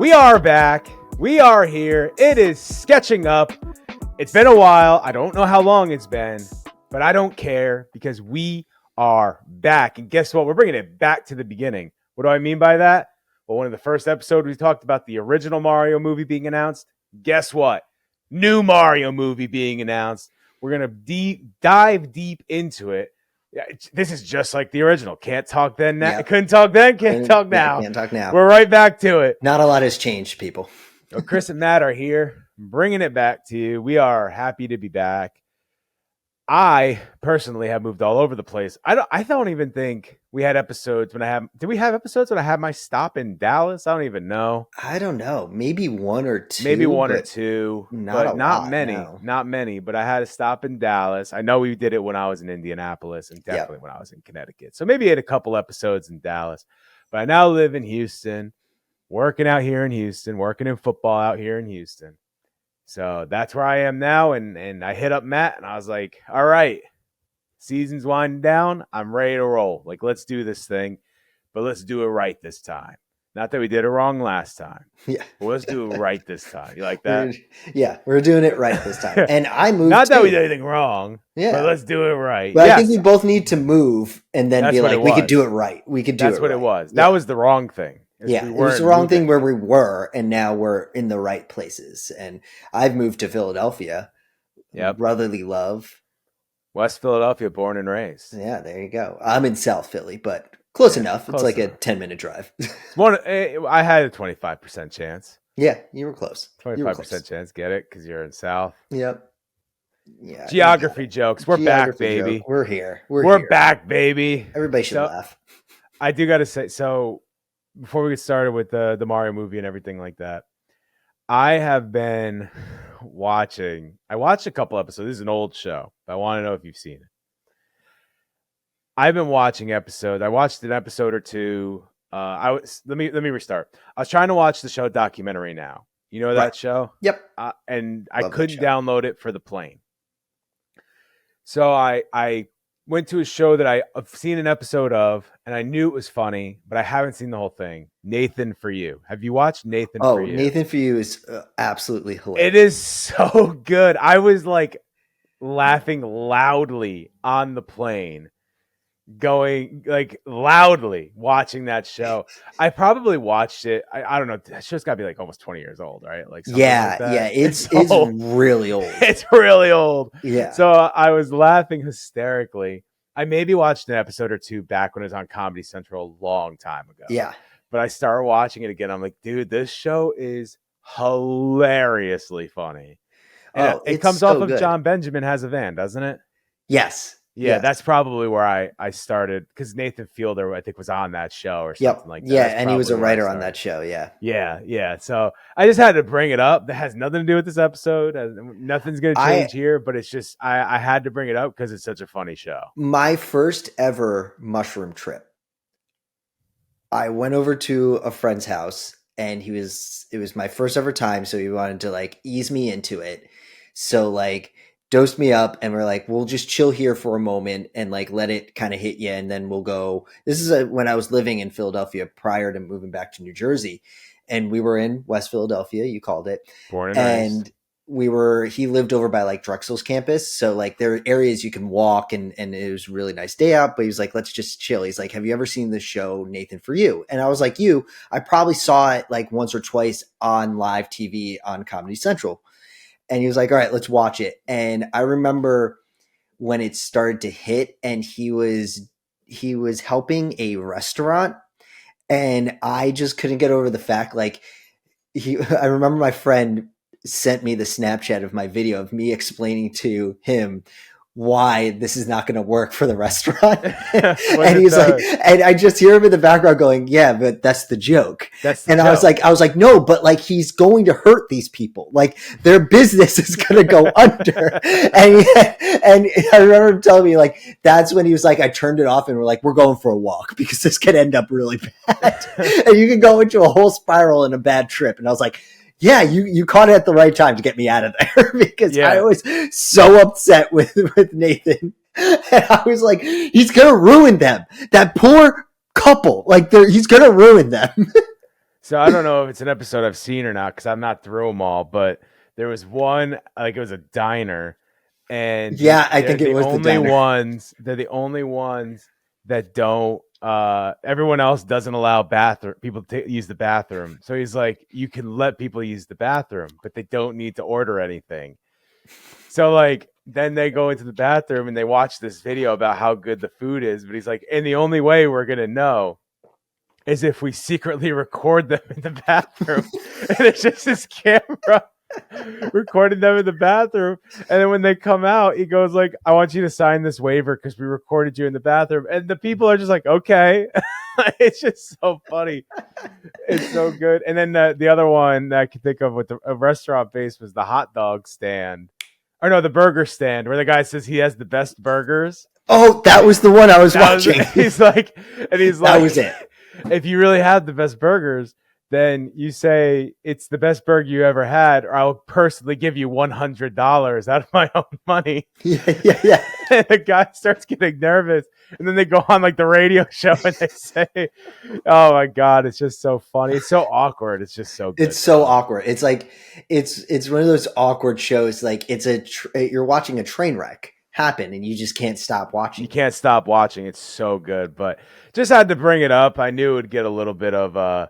We are back. We are here. It is sketching up. It's been a while. I don't know how long it's been, but I don't care because we are back. And guess what? We're bringing it back to the beginning. What do I mean by that? Well, one of the first episodes, we talked about the original Mario movie being announced. Guess what? New Mario movie being announced. We're going to dive deep into it. Yeah, this is just like the original. Can't talk then. Now. Yep. Couldn't talk then. Can't talk now. Can't talk now. We're right back to it. Not a lot has changed, people. So Chris and Matt are here, bringing it back to you. We are happy to be back. I personally have moved all over the place. I don't even think we had episodes when I have. Did we have episodes when I had my stop in Dallas? I don't even know. I don't know. Maybe one or two. Maybe one or two. Not many. No. Not many. But I had a stop in Dallas. I know we did it when I was in Indianapolis and definitely when I was in Connecticut. So maybe I had a couple episodes in Dallas. But I now live in Houston, working out here in Houston, working in football out here in Houston. So that's where I am now, and I hit up Matt, and I was like, all right, season's winding down. I'm ready to roll. Like, let's do this thing, but let's do it right this time. Not that we did it wrong last time. Yeah. But let's do it right this time. You like that? We're doing it right this time. And I moved. Not that we did anything wrong, but let's do it right. But yes. I think we both need to move and then be like, we could do it right. We could do it right. That's what it was. That was the wrong thing. Yeah, it was the wrong thing where we were, and now we're in the right places. And I've moved to Philadelphia. Yep. Brotherly love. West Philadelphia, born and raised. Yeah, there you go. I'm in South Philly, but close enough. It's like a 10-minute drive. I had a 25% chance. Yeah, you were close. 25% chance. Get it? Because you're in South. Yep. Yeah. Geography jokes. We're back, baby. We're here. We're back, baby. Everybody should laugh. I do got to say, so before we get started with the Mario movie and everything like that, I have been watching. I watched a couple episodes. This is an old show, but I want to know if you've seen it. I've been watching episodes. I watched an episode or two. Let me restart. I was trying to watch the show Documentary Now. You know that show? Yep. And I couldn't download it for the plane. So I went to a show that I've seen an episode of, and I knew it was funny, but I haven't seen the whole thing. Nathan For You. Have you watched Nathan For You? Oh, Nathan For You is absolutely hilarious. It is so good. I was like laughing loudly on the plane, going like loudly watching that show. I probably watched it. I don't know. That show's got to be like almost 20 years old, right? Like it's really old. It's really old. Yeah. So I was laughing hysterically. I maybe watched an episode or two back when it was on Comedy Central a long time ago. Yeah. But I started watching it again. I'm like, dude, this show is hilariously funny. And it comes off of John Benjamin Has a Van, doesn't it? Yes. Yeah, that's probably where I started, because Nathan Fielder, I think, was on that show or something like that. Yeah, and he was a writer on that show, Yeah. So I just had to bring it up. That has nothing to do with this episode. Nothing's going to change here, but it's just I had to bring it up because it's such a funny show. My first ever mushroom trip. I went over to a friend's house, and it was my first ever time, so he wanted to like ease me into it. So like dosed me up, and we're like, we'll just chill here for a moment and like let it kind of hit you, and then we'll go. This is when I was living in Philadelphia prior to moving back to New Jersey, and we were in West Philadelphia, you called it, born and raised. He lived over by like Drexel's campus, so like there are areas you can walk, and it was a really nice day out, but he was like, let's just chill. He's like, have you ever seen the show Nathan For You? And I was like, I probably saw it like once or twice on live TV on Comedy Central. And he was like, all right, let's watch it. And I remember when it started to hit, and he was helping a restaurant, and I just couldn't get over the fact, like I remember my friend sent me the Snapchat of my video of me explaining to him why this is not going to work for the restaurant. And he's like, and I just hear him in the background going, yeah, but that's the joke. I was like, no, but like, he's going to hurt these people. Like their business is going to go under. And I remember him telling me like, that's when he was like, I turned it off and we're like, we're going for a walk because this could end up really bad. And you can go into a whole spiral and a bad trip. And I was like, yeah, you caught it at the right time to get me out of there because I was so upset with Nathan. And I was like, he's going to ruin them. That poor couple. Like he's going to ruin them. So I don't know if it's an episode I've seen or not because I'm not through them all. But there was one like it was a diner, and Yeah, I they're think it the was the only diner. ones. They're the only ones that don't. Everyone else doesn't allow bathroom people to use the bathroom. So he's like, you can let people use the bathroom, but they don't need to order anything. So like then they go into the bathroom and they watch this video about how good the food is. But he's like, and the only way we're gonna know is if we secretly record them in the bathroom. And it's just this camera recording them in the bathroom. And then when they come out, he goes like, I want you to sign this waiver because we recorded you in the bathroom. And the people are just like, okay. It's just so funny. It's so good. And then the other one that I could think of with a restaurant base was the hot dog stand. Or no, the burger stand where the guy says he has the best burgers. Oh, that was the one I was watching. He's like, that was it. If you really have the best burgers, then you say it's the best burger you ever had, or I'll personally give you $100 out of my own money. Yeah. And the guy starts getting nervous, and then they go on like the radio show and they say, "Oh my god, it's just so funny. It's so awkward. It's just so good. It's so awkward. It's like it's one of those awkward shows. Like it's you're watching a train wreck happen, and you just can't stop watching. You can't stop watching. It's so good, but just had to bring it up. I knew it would get a little bit of a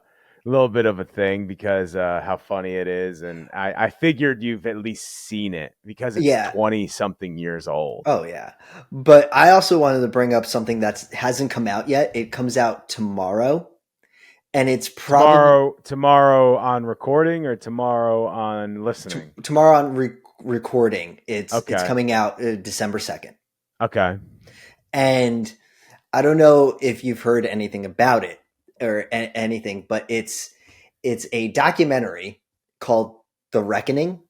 thing because how funny it is, and I figured you've at least seen it because it's 20 something years old. Oh yeah, but I also wanted to bring up something that hasn't come out yet. It comes out tomorrow, and it's probably tomorrow on recording or tomorrow on listening. Tomorrow on recording. It's coming out December 2nd. Okay, and I don't know if you've heard anything about it or anything, but it's a documentary called The Reckoning.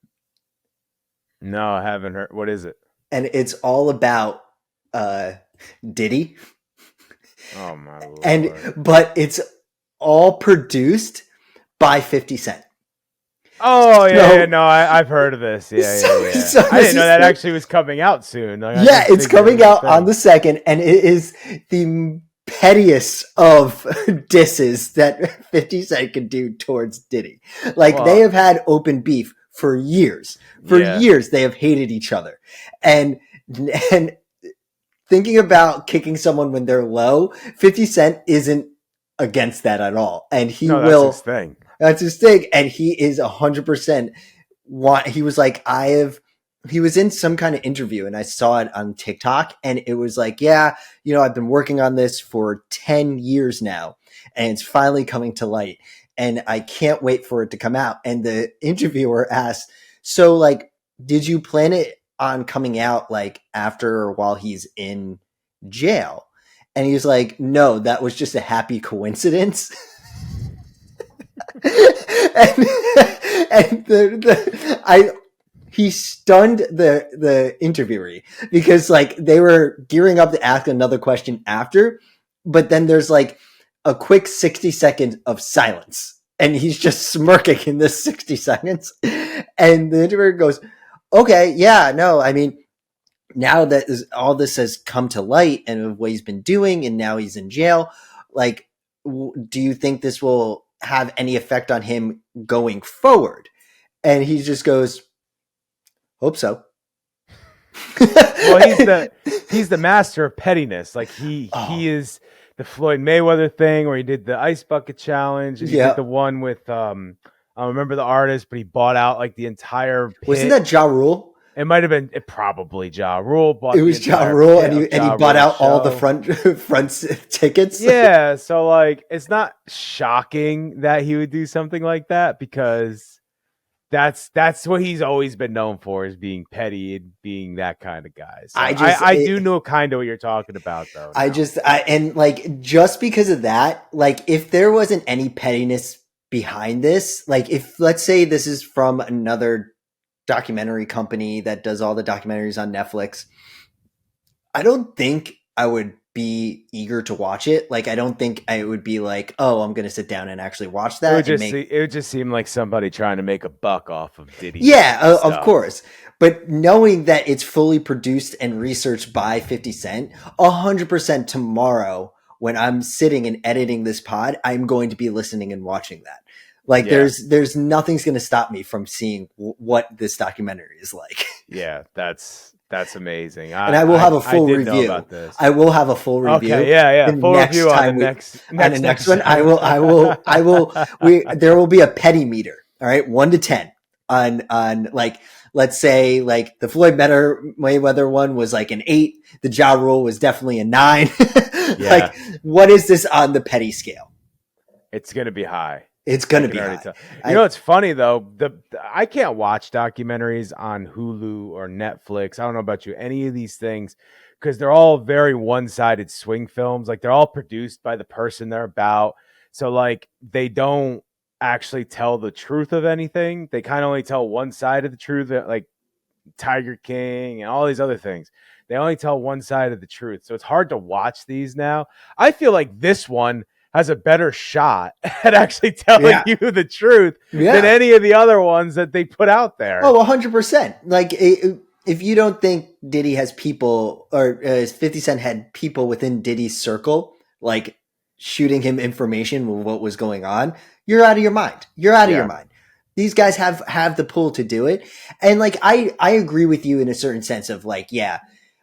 No, I haven't heard. What is it? And it's all about Diddy. Oh my Lord. But it's all produced by 50 Cent. Oh yeah, no, I've heard of this. Yeah. So I didn't know that actually was coming out soon. Like, it's coming out on the 2nd, and it is the pettiest of disses that 50 Cent can do towards Diddy. Like they have had open beef for years. For years, they have hated each other, and thinking about kicking someone when they're low, 50 Cent isn't against that at all, and he will. That's his thing. That's his thing, and he is 100%. He was like, he was in some kind of interview, and I saw it on TikTok, and it was like, yeah, I've been working on this for 10 years now, and it's finally coming to light, and I can't wait for it to come out. And the interviewer asked, so like, did you plan it on coming out like after or while he's in jail? And he was like, no, that was just a happy coincidence. He stunned the interviewee because like they were gearing up to ask another question after, but then there's like a quick 60 seconds of silence, and he's just smirking in this 60 seconds, and the interviewer goes, okay, yeah, no, I mean, now that all this has come to light and what he's been doing, and now he's in jail, like, do you think this will have any effect on him going forward? And he just goes, hope so. Well, he's the master of pettiness. Like he is the Floyd Mayweather thing where he did the ice bucket challenge, and he did the one with I don't remember the artist, but he bought out like the entire pit. Wasn't that Ja Rule? It might have been probably Ja Rule. It was Ja Rule, and he bought out all the front tickets. Yeah, so like it's not shocking that he would do something like that because that's what he's always been known for, is being petty and being that kind of guy. So I do know kind of what you're talking about, though. Just because of that, like if there wasn't any pettiness behind this, like if let's say this is from another documentary company that does all the documentaries on Netflix, I don't think I would be eager to watch it. Like, I don't think I would be like, oh, I'm going to sit down and actually watch that. It would just seem like somebody trying to make a buck off of Diddy. Yeah, of course. But knowing that it's fully produced and researched by 50 Cent, 100% tomorrow when I'm sitting and editing this pod, I'm going to be listening and watching that. Like Yeah. there's nothing's going to stop me from seeing what this documentary is like. Yeah, that's amazing. And I will have a full didn't know review. about this. I will have a full review. Okay, yeah. The Full next review on time the next one. I will. There will be a petty meter. All right, 1 to 10 on like, let's say like the Floyd Mayweather one was like an 8. The Ja Rule was definitely a 9. Yeah. Like, what is this on the petty scale? It's gonna be high. It's going to be high. You know, it's funny though. I can't watch documentaries on Hulu or Netflix. I don't know about you, any of these things, because they're all very one-sided swing films. Like they're all produced by the person they're about. So like they don't actually tell the truth of anything. They kind of only tell one side of the truth, like Tiger King and all these other things. They only tell one side of the truth. So it's hard to watch these now. I feel like this one has a better shot at actually telling you the truth than any of the other ones that they put out there. Oh, 100%. Like, if you don't think Diddy has people, or 50 Cent had people within Diddy's circle, like shooting him information with what was going on, you're out of your mind. You're out of your mind. These guys have the pull to do it. And like, I agree with you in a certain sense of like, yeah,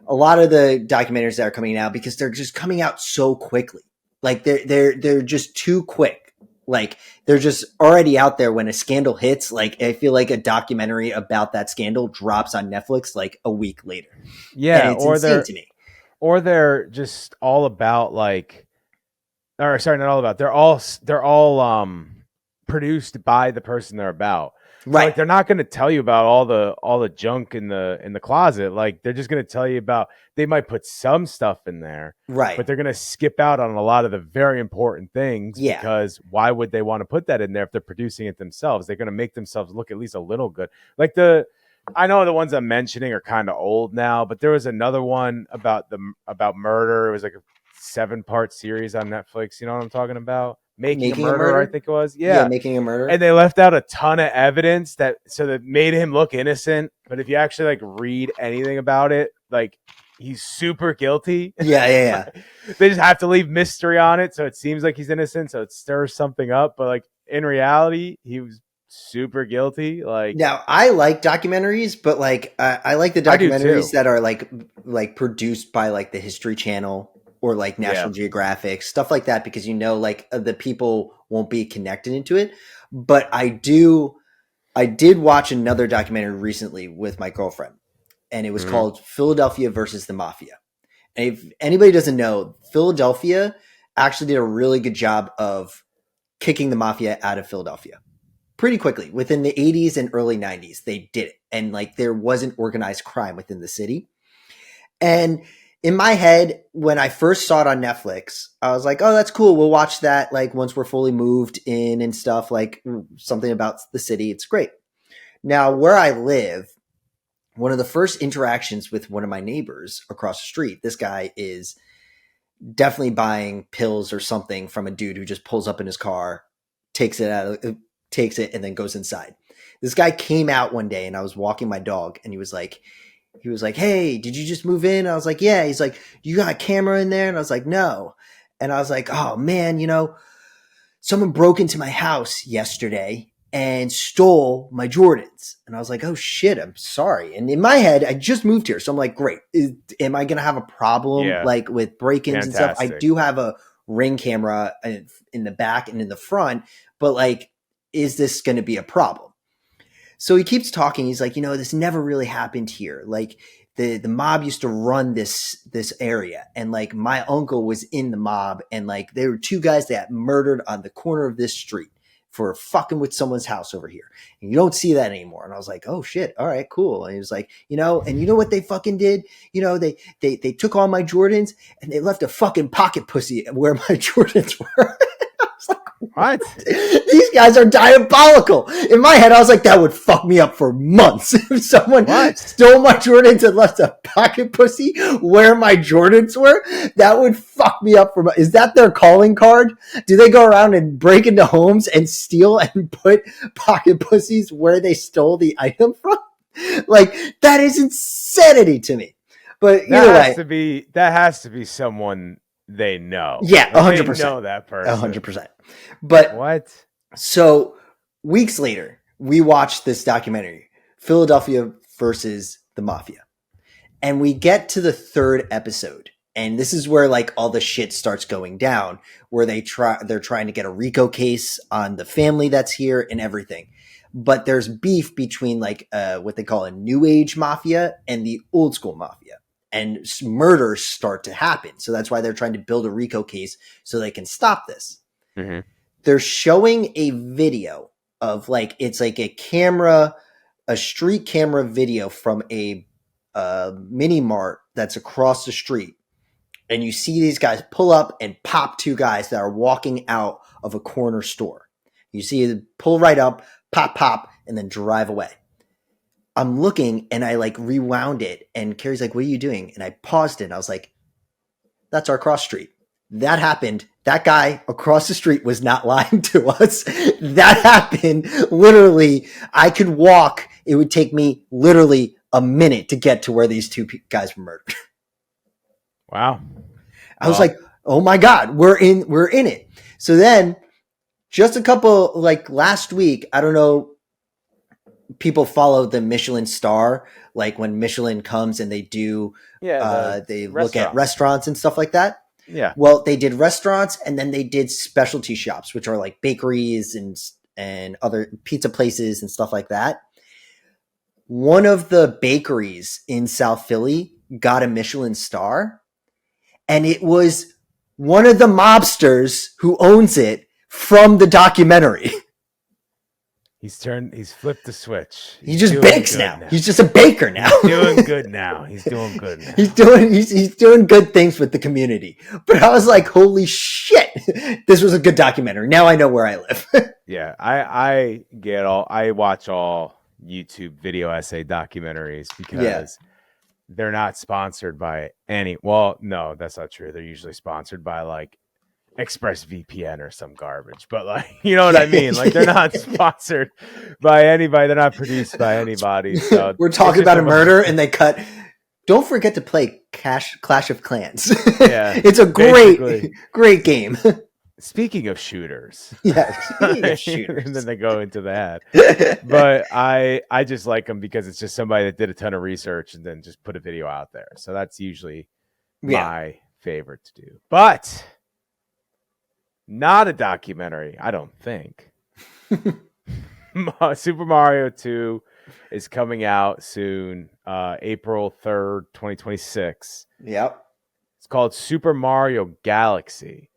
a lot of the documentaries that are coming out, because they're just coming out so quickly. Like they're just too quick. Like they're just already out there when a scandal hits. Like I feel like a documentary about that scandal drops on Netflix like a week later. Yeah, and it's insane to me. Or they're just all about like, or sorry, not all about. They're all produced by the person they're about. Right. So like they're not going to tell you about all the junk in the closet. Like they're just going to tell you about, they might put some stuff in there, right? But they're going to skip out on a lot of the very important things. Yeah. Because why would they want to put that in there if they're producing it themselves? They're going to make themselves look at least a little good. Like I know the ones I'm mentioning are kind of old now, but there was another one about murder. It was like a 7-part series on Netflix. You know what I'm talking about? Making a murder, I think it was. Yeah, Making a Murder. And they left out a ton of evidence that made him look innocent. But if you actually like read anything about it, like he's super guilty. Yeah. They just have to leave mystery on it, so it seems like he's innocent, so it stirs something up. But like in reality, he was super guilty. Like, now I like documentaries, but like I like the documentaries that are like produced by like the History Channel or like National Geographic, stuff like that, because like the people won't be connected into it. But I did watch another documentary recently with my girlfriend, and it was called Philadelphia versus the Mafia. And if anybody doesn't know, Philadelphia actually did a really good job of kicking the mafia out of Philadelphia pretty quickly. Within the 80s and early 90s, they did it. And like there wasn't organized crime within the city. And in my head, when I first saw it on Netflix, I was like, oh, that's cool. We'll watch that like once we're fully moved in and stuff, like something about the city. It's great. Now, where I live, one of the first interactions with one of my neighbors across the street, this guy is definitely buying pills or something from a dude who just pulls up in his car, takes it, and then goes inside. This guy came out one day and I was walking my dog, and he was like, hey, did you just move in? I was like, yeah. He's like, you got a camera in there? And I was like, no. And I was like, oh man, someone broke into my house yesterday and stole my Jordans. And I was like, oh shit, I'm sorry. And in my head, I just moved here. So I'm like, great. Am I going to have a problem like with break-ins and stuff? I do have a Ring camera in the back and in the front, but like, is this going to be a problem? So he keeps talking. He's like, this never really happened here. Like the mob used to run this area, and like my uncle was in the mob, and like there were 2 guys that murdered on the corner of this street for fucking with someone's house over here. And you don't see that anymore. And I was like, oh shit. All right, cool. And he was like, and you know what they fucking did? They took all my Jordans and they left a fucking pocket pussy where my Jordans were. What? These guys are diabolical. In my head, I was like, that would fuck me up for months. If someone stole my Jordans and left a pocket pussy where my Jordans were, that would fuck me up for months. Is that their calling card? Do they go around and break into homes and steal and put pocket pussies where they stole the item from? Like, that is insanity to me. But either way, that has to be someone they know. Yeah, 100%. They know that person. 100%. But what? So weeks later, we watched this documentary, Philadelphia versus the Mafia. And we get to the third episode. And this is where like all the shit starts going down, where they're trying to get a RICO case on the family that's here and everything. But there's beef between like what they call a new age mafia and the old school mafia. And murders start to happen. So that's why they're trying to build a RICO case so they can stop this. Mm-hmm. They're showing a video of like, it's like a street camera video from a mini mart that's across the street. And you see these guys pull up and pop two guys that are walking out of a corner store. You see it pull right up, pop, and then drive away. I'm looking and I like rewound it and Carrie's like, what are you doing? And I paused it and I was like, that's our cross street. That happened. That guy across the street was not lying to us. That happened. Literally, I could walk. It would take me literally a minute to get to where these two guys were murdered. Wow. I was like, oh my God, we're in it. So then just a couple, like last week, I don't know, people follow the Michelin star, like when Michelin comes and they do, they look at restaurants and stuff like that. Yeah. Well, they did restaurants and then they did specialty shops, which are like bakeries and other pizza places and stuff like that. One of the bakeries in South Philly got a Michelin star, and it was one of the mobsters who owns it from the documentary. He's flipped the switch. He just bakes now. He's just a baker now. He's doing good now. He's doing good now. He's doing good things with the community. But I was like, holy shit, this was a good documentary. Now I know where I live. Yeah, I watch all YouTube video essay documentaries because they're not sponsored by any. Well, no, that's not true. They're usually sponsored by like ExpressVPN or some garbage, but like, you know what I mean? Like they're not sponsored by anybody. They're not produced by anybody. So we're talking about a murder and they cut. Don't forget to play Clash of Clans. Yeah, it's a great game. Speaking of shooters, speaking of shooters, and then they go into that. But I just like them because it's just somebody that did a ton of research and then just put a video out there. So that's usually my favorite to do. But not a documentary, I don't think. Super Mario 2 is coming out soon, April 3rd, 2026. Yep. It's called Super Mario Galaxy,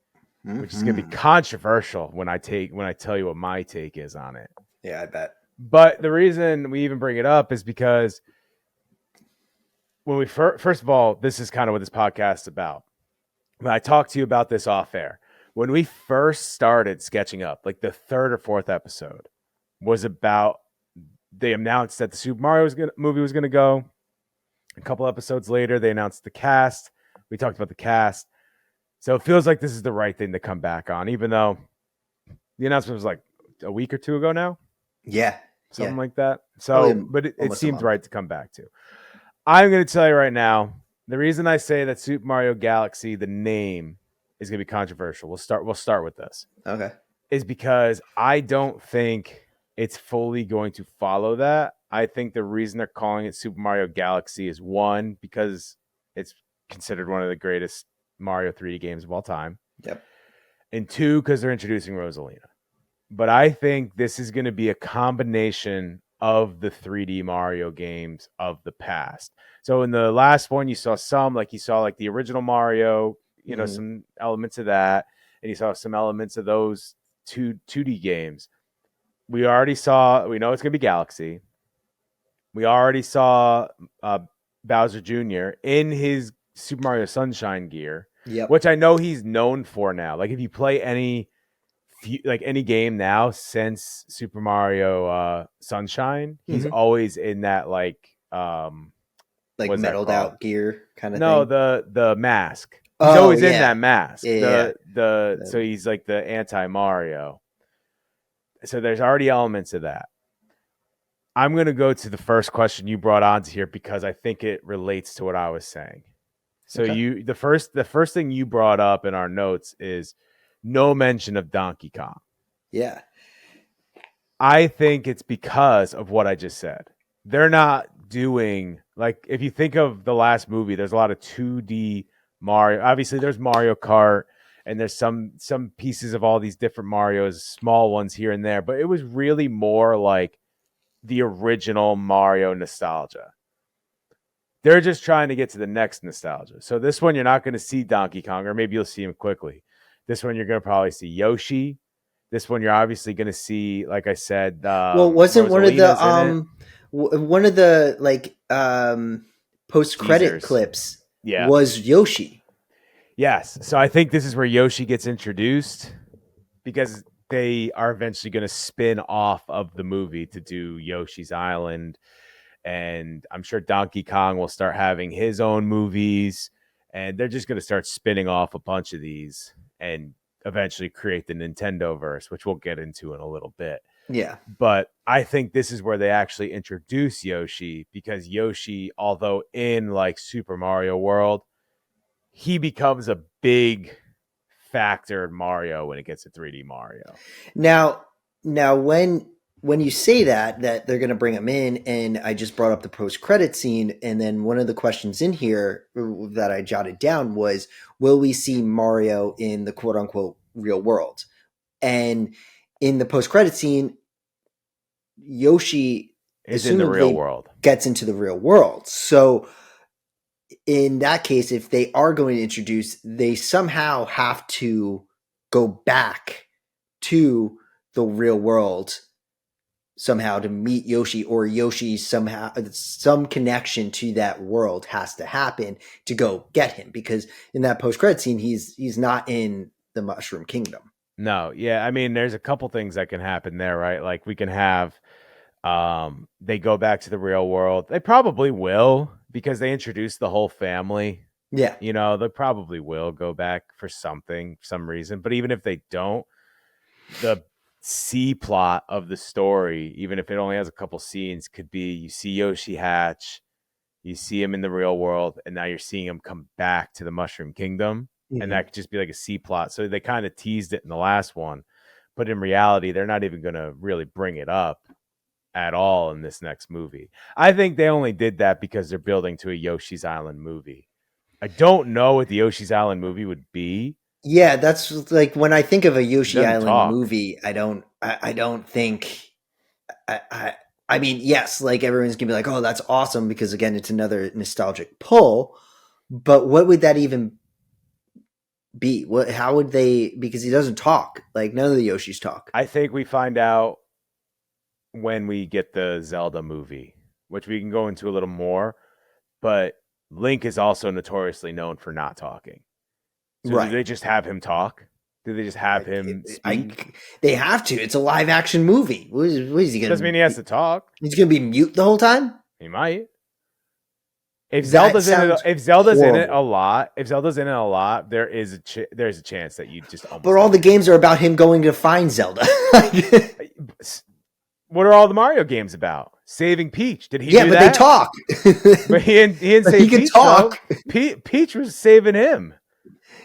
which is going to be controversial when I tell you what my take is on it. Yeah, I bet. But the reason we even bring it up is because when we first of all, this is kind of what this podcast is about. When I talked to you about this off air, when we first started sketching up, like the third or fourth episode was about, they announced that the Super Mario movie was going to go. A couple episodes later, they announced the cast. We talked about the cast. So it feels like this is the right thing to come back on, even though the announcement was like a week or two ago now. Yeah. Something like that. So, but it seems right to come back to. I'm going to tell you right now, the reason I say that Super Mario Galaxy, the name, is going to be controversial. We'll start with this. Okay. Is because I don't think it's fully going to follow that. I think the reason they're calling it Super Mario Galaxy is one, because it's considered one of the greatest Mario 3D games of all time. Yep. And two, because they're introducing Rosalina. But I think this is going to be a combination of the 3D Mario games of the past. So in the last one, you saw the original Mario, some elements of that, and you saw some elements of those 2D games. We know it's going to be Galaxy. We already saw Bowser Jr. in his Super Mario Sunshine gear, which I know he's known for now. Like if you play any game now since Super Mario Sunshine, he's always in that metaled out gear kind of thing. No, the mask. He's always in that mask. So he's like the anti-Mario. So there's already elements of that. I'm going to go to the first question you brought onto here because I think it relates to what I was saying. So the first thing you brought up in our notes is no mention of Donkey Kong. Yeah. I think it's because of what I just said. They're not doing like if you think of the last movie, there's a lot of 2D Mario. Obviously, there's Mario Kart and there's some pieces of all these different Marios, small ones here and there, but it was really more like the original Mario nostalgia. They're just trying to get to the next nostalgia. So this one you're not going to see Donkey Kong, or maybe you'll see him quickly. This one you're going to probably see Yoshi. This one you're obviously going to see, like I said, Well, wasn't Rosalina's in it. one of the like post credit Teasers. clips Yeah. was Yoshi? Yes. So I think this is where Yoshi gets introduced because they are eventually going to spin off of the movie to do Yoshi's Island. And I'm sure Donkey Kong will start having his own movies. And they're just going to start spinning off a bunch of these and eventually create the Nintendo verse, which we'll get into in a little bit. Yeah. But I think this is where they actually introduce Yoshi because Yoshi, although in like Super Mario World, he becomes a big factor in Mario when it gets to 3D Mario. Now when you say that they're going to bring him in, and I just brought up the post credit scene, and then one of the questions in here that I jotted down was, will we see Mario in the quote unquote real world? And in the post credit scene, Yoshi Is in the real world. gets into the real world. So in that case, if they are going to introduce, they somehow have to go back to the real world somehow to meet Yoshi, or Yoshi somehow, some connection to that world has to happen to go get him, because in that post-credit scene, he's not in the Mushroom Kingdom. No, yeah, I mean, there's a couple things that can happen there, right? Like we can have they go back to the real world. They probably will because they introduced the whole family. Yeah. You know, they probably will go back for something, some reason. But even if they don't, the C plot of the story, even if it only has a couple scenes, could be you see Yoshi hatch, you see him in the real world, and now you're seeing him come back to the Mushroom Kingdom. And that could just be like a C plot. So they kind of teased it in the last one. But in reality, they're not even going to really bring it up at all in this next movie. I think they only did that because they're building to a Yoshi's Island movie. I don't know what the Yoshi's Island movie would be. Yeah, that's like when I think of a Yoshi Doesn't Island talk. movie, I don't think I mean, yes, like everyone's gonna be like, oh, that's awesome, because again, it's another nostalgic pull. But what would that even be? How would they, because he doesn't talk. Like none of the Yoshis talk. I think we find out when we get the Zelda movie, which we can go into a little more, but Link is also notoriously known for not talking. So Right. do they just have him talk? Do they just have him speak? They have to. It's a live action movie. What is he gonna? Doesn't mean he has to talk. He's gonna be mute the whole time. He might. If That Zelda's in it, sounds if Zelda's in it a horrible. lot, there is there's a chance that you just almost. But all the games are about him going to find Zelda. What are all the Mario games about? Saving Peach. Did he? Yeah, do but that? they talk. But he didn't But save he can Peach. talk. Though. Peach was saving him.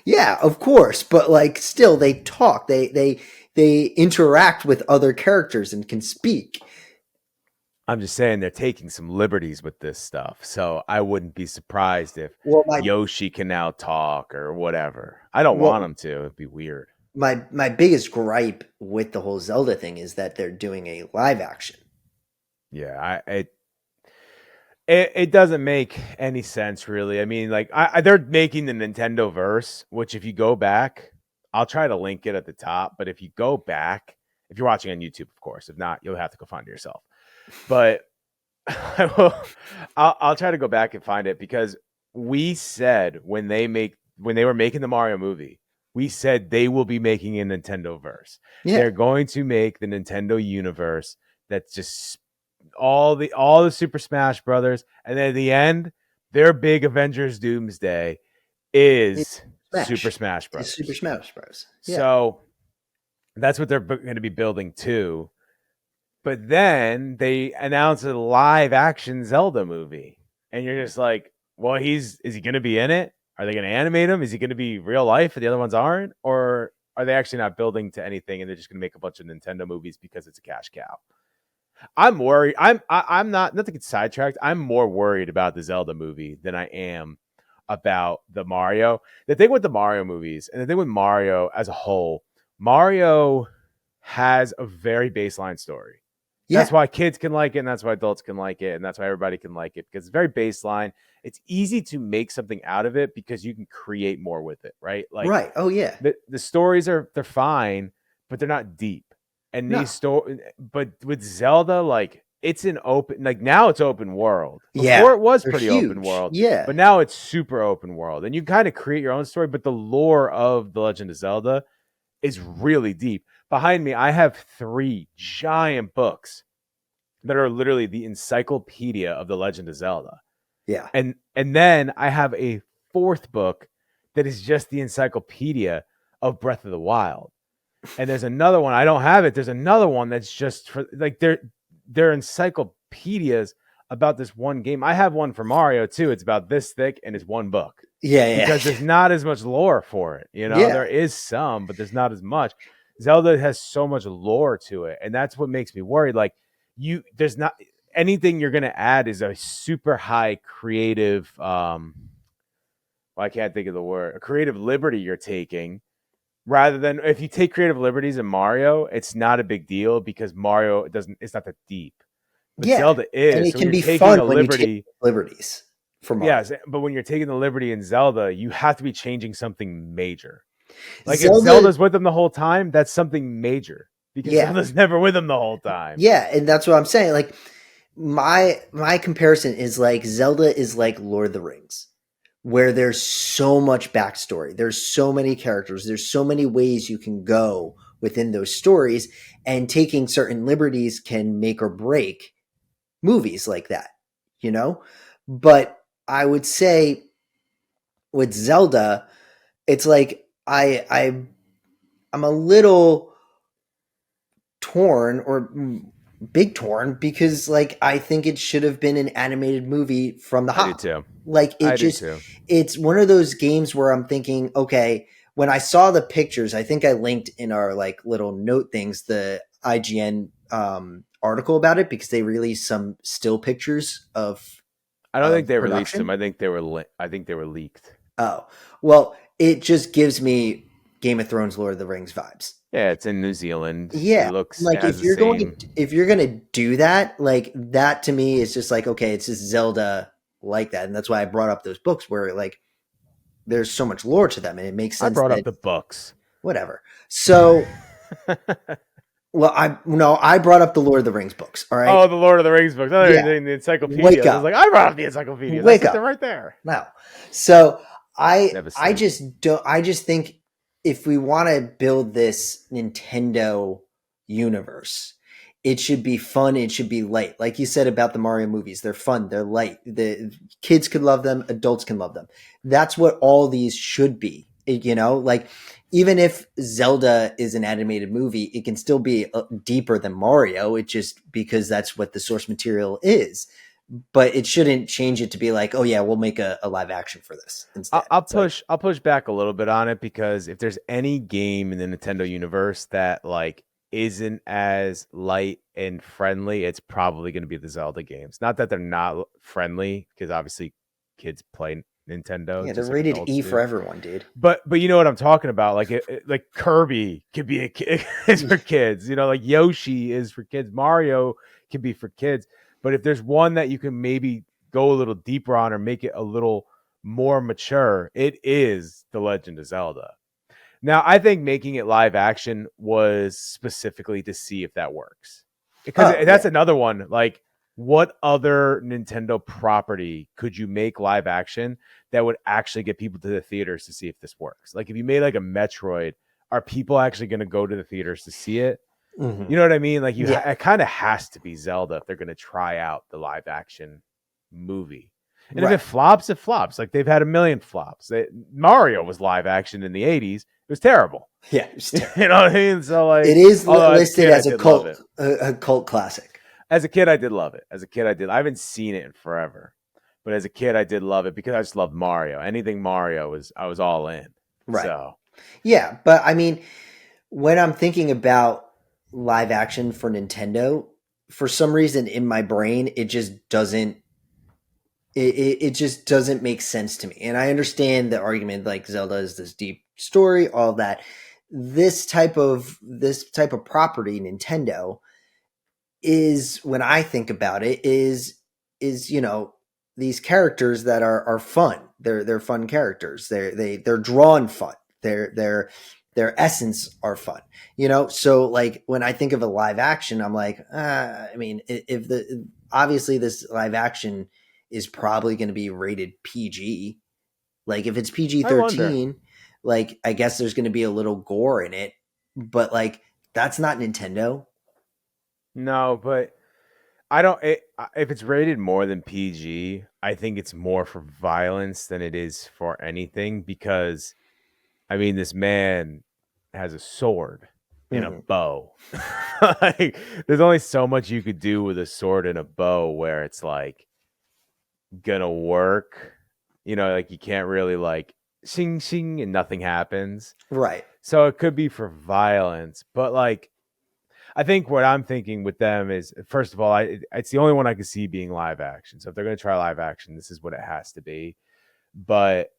Yeah, of course, but like still they talk. They interact with other characters and can speak. I'm just saying they're taking some liberties with this stuff. So I wouldn't be surprised if Well, Yoshi can now talk or whatever. I don't want him to. It'd be weird. my biggest gripe with the whole Zelda thing is that they're doing a live action. Yeah, it doesn't make any sense really. I mean, like they're making the Nintendo verse, which if you go back, I'll try to link it at the top. But if you go back, if you're watching on YouTube, of course, if not, you'll have to go find it yourself. But I'll try to go back and find it because we said when they were making the Mario movie, we said they will be making a Nintendo verse. Yeah. They're going to make the Nintendo universe that's just all the Super Smash Brothers, and then at the end, their big Avengers Doomsday is Super Smash Bros. It's Super Smash Bros. Yeah. So that's what they're going to be building to. But then they announce a live action Zelda movie, and you're just like, well, is he going to be in it? Are they going to animate him? Is he going to be real life and the other ones aren't? Or are they actually not building to anything and they're just going to make a bunch of Nintendo movies because it's a cash cow? I'm worried. I'm not to get sidetracked. I'm more worried about the Zelda movie than I am about the Mario. The thing with the Mario movies and the thing with Mario as a whole, Mario has a very baseline story. Yeah. That's why kids can like it, and that's why adults can like it, and that's why everybody can like it because it's very baseline. It's easy to make something out of it because you can create more with it, right? Like Right. Oh yeah. the stories they're fine, but they're not deep. And No. but with Zelda, like it's an open, like now it's open world. Before Yeah. it was They're pretty huge. open world, Yeah. but now it's super open world, and you kind of create your own story. But the lore of the Legend of Zelda is really deep. Behind me, I have 3 giant books that are literally the encyclopedia of the Legend of Zelda. Yeah. And then I have a 4th book that is just the encyclopedia of Breath of the Wild. And there's another one, I don't have it. There's another one that's just for like they're encyclopedias about this one game. I have one for Mario too. It's about this thick and it's one book. Yeah. Because there's not as much lore for it. You know, Yeah. there is some, but there's not as much. Zelda has so much lore to it, and that's what makes me worried. Like there's not anything you're gonna add is a super high creative well, I can't think of the word, a creative liberty you're taking. Rather than if you take creative liberties in Mario, it's not a big deal because Mario it's not that deep. But Yeah. Zelda is. And it So can when be you're taking fun a when you liberty. take liberties for Mario. Yes, but when you're taking the liberty in Zelda, you have to be changing something major. Like Zelda- if Zelda's with them the whole time, that's something major because Yeah. Zelda's never with them the whole time. Yeah, and that's what I'm saying. Like my comparison is like Zelda is like Lord of the Rings, where there's so much backstory. There's so many characters. There's so many ways you can go within those stories, and taking certain liberties can make or break movies like that, you know? But I would say with Zelda, it's like I'm a little torn or big torn because like I think it should have been an animated movie from the hop. I do too. Like it's one of those games where I'm thinking, okay, when I saw the pictures, I think I linked in our like little note things the IGN article about it because they released some still pictures of. I don't think they production. released them. I think they were leaked. Oh well, it just gives me Game of Thrones, Lord of the Rings vibes. Yeah, it's in New Zealand. Yeah, it looks like if you're going to do that, like that to me is just like okay, it's just Zelda like that, and that's why I brought up those books where like there's so much lore to them, and it makes sense. I brought up the books. Whatever. So, well, I brought up the Lord of the Rings books. All right. Oh, the Lord of the Rings books. I Yeah. in the encyclopedia. Wake up. I was like, I brought up the encyclopedia. Wake up. They're right there. No. So Never I seen. just think if we want to build this Nintendo universe, it should be fun. It should be light. Like you said about the Mario movies, they're fun. They're light. The kids can love them. Adults can love them. That's what all these should be. You know, like even if Zelda is an animated movie, it can still be deeper than Mario. It just because that's what the source material is. But it shouldn't change it to be like, oh yeah, we'll make a live action for this instead. I'll push back a little bit on it because if there's any game in the Nintendo universe that like isn't as light and friendly, it's probably going to be the Zelda games. Not that they're not friendly, because obviously kids play Nintendo. Yeah, they're rated E for everyone, dude. But you know what I'm talking about? Like like Kirby could be a kid is for kids. You know, like Yoshi is for kids. Mario can be for kids. But if there's one that you can maybe go a little deeper on or make it a little more mature, it is The Legend of Zelda. Now, I think making it live action was specifically to see if that works. Because that's another one. Like, what other Nintendo property could you make live action that would actually get people to the theaters to see if this works? Like, if you made like a Metroid, are people actually going to go to the theaters to see it? Mm-hmm. You know what I mean? Like it kind of has to be Zelda if they're going to try out the live action movie. And if it flops, it flops. Like they've had a million flops. Mario was live action in the 80s. It was terrible. Yeah. It was terrible. You know what I mean? So like it is listed as a cult classic. As a kid, I did love it. I haven't seen it in forever. But as a kid, I did love it because I just loved Mario. Anything Mario I was all in. Right. So. Yeah, but I mean, when I'm thinking about live action for Nintendo, for some reason in my brain, it just doesn't make sense to me. And I understand the argument, like Zelda is this deep story, all that. This type of property, Nintendo, is, when I think about it, is these characters that are fun. They're fun characters. They're drawn fun. Their essence are fun. So like when I think of a live action, I'm like, I mean, if the obviously this live action is probably going to be rated PG. Like if it's PG I wonder. 13, like I guess there's going to be a little gore in it, but like that's not Nintendo. No, but I don't. If it's rated more than PG, I think it's more for violence than it is for anything. Because I mean, this man has a sword and a Mhm. bow. Like, there's only so much you could do with a sword and a bow where it's like gonna work. Like you can't really like shing shing and nothing happens. Right. So it could be for violence, but like I think what I'm thinking with them is, first of all, it's the only one I can see being live action. So if they're going to try live action, this is what it has to be. But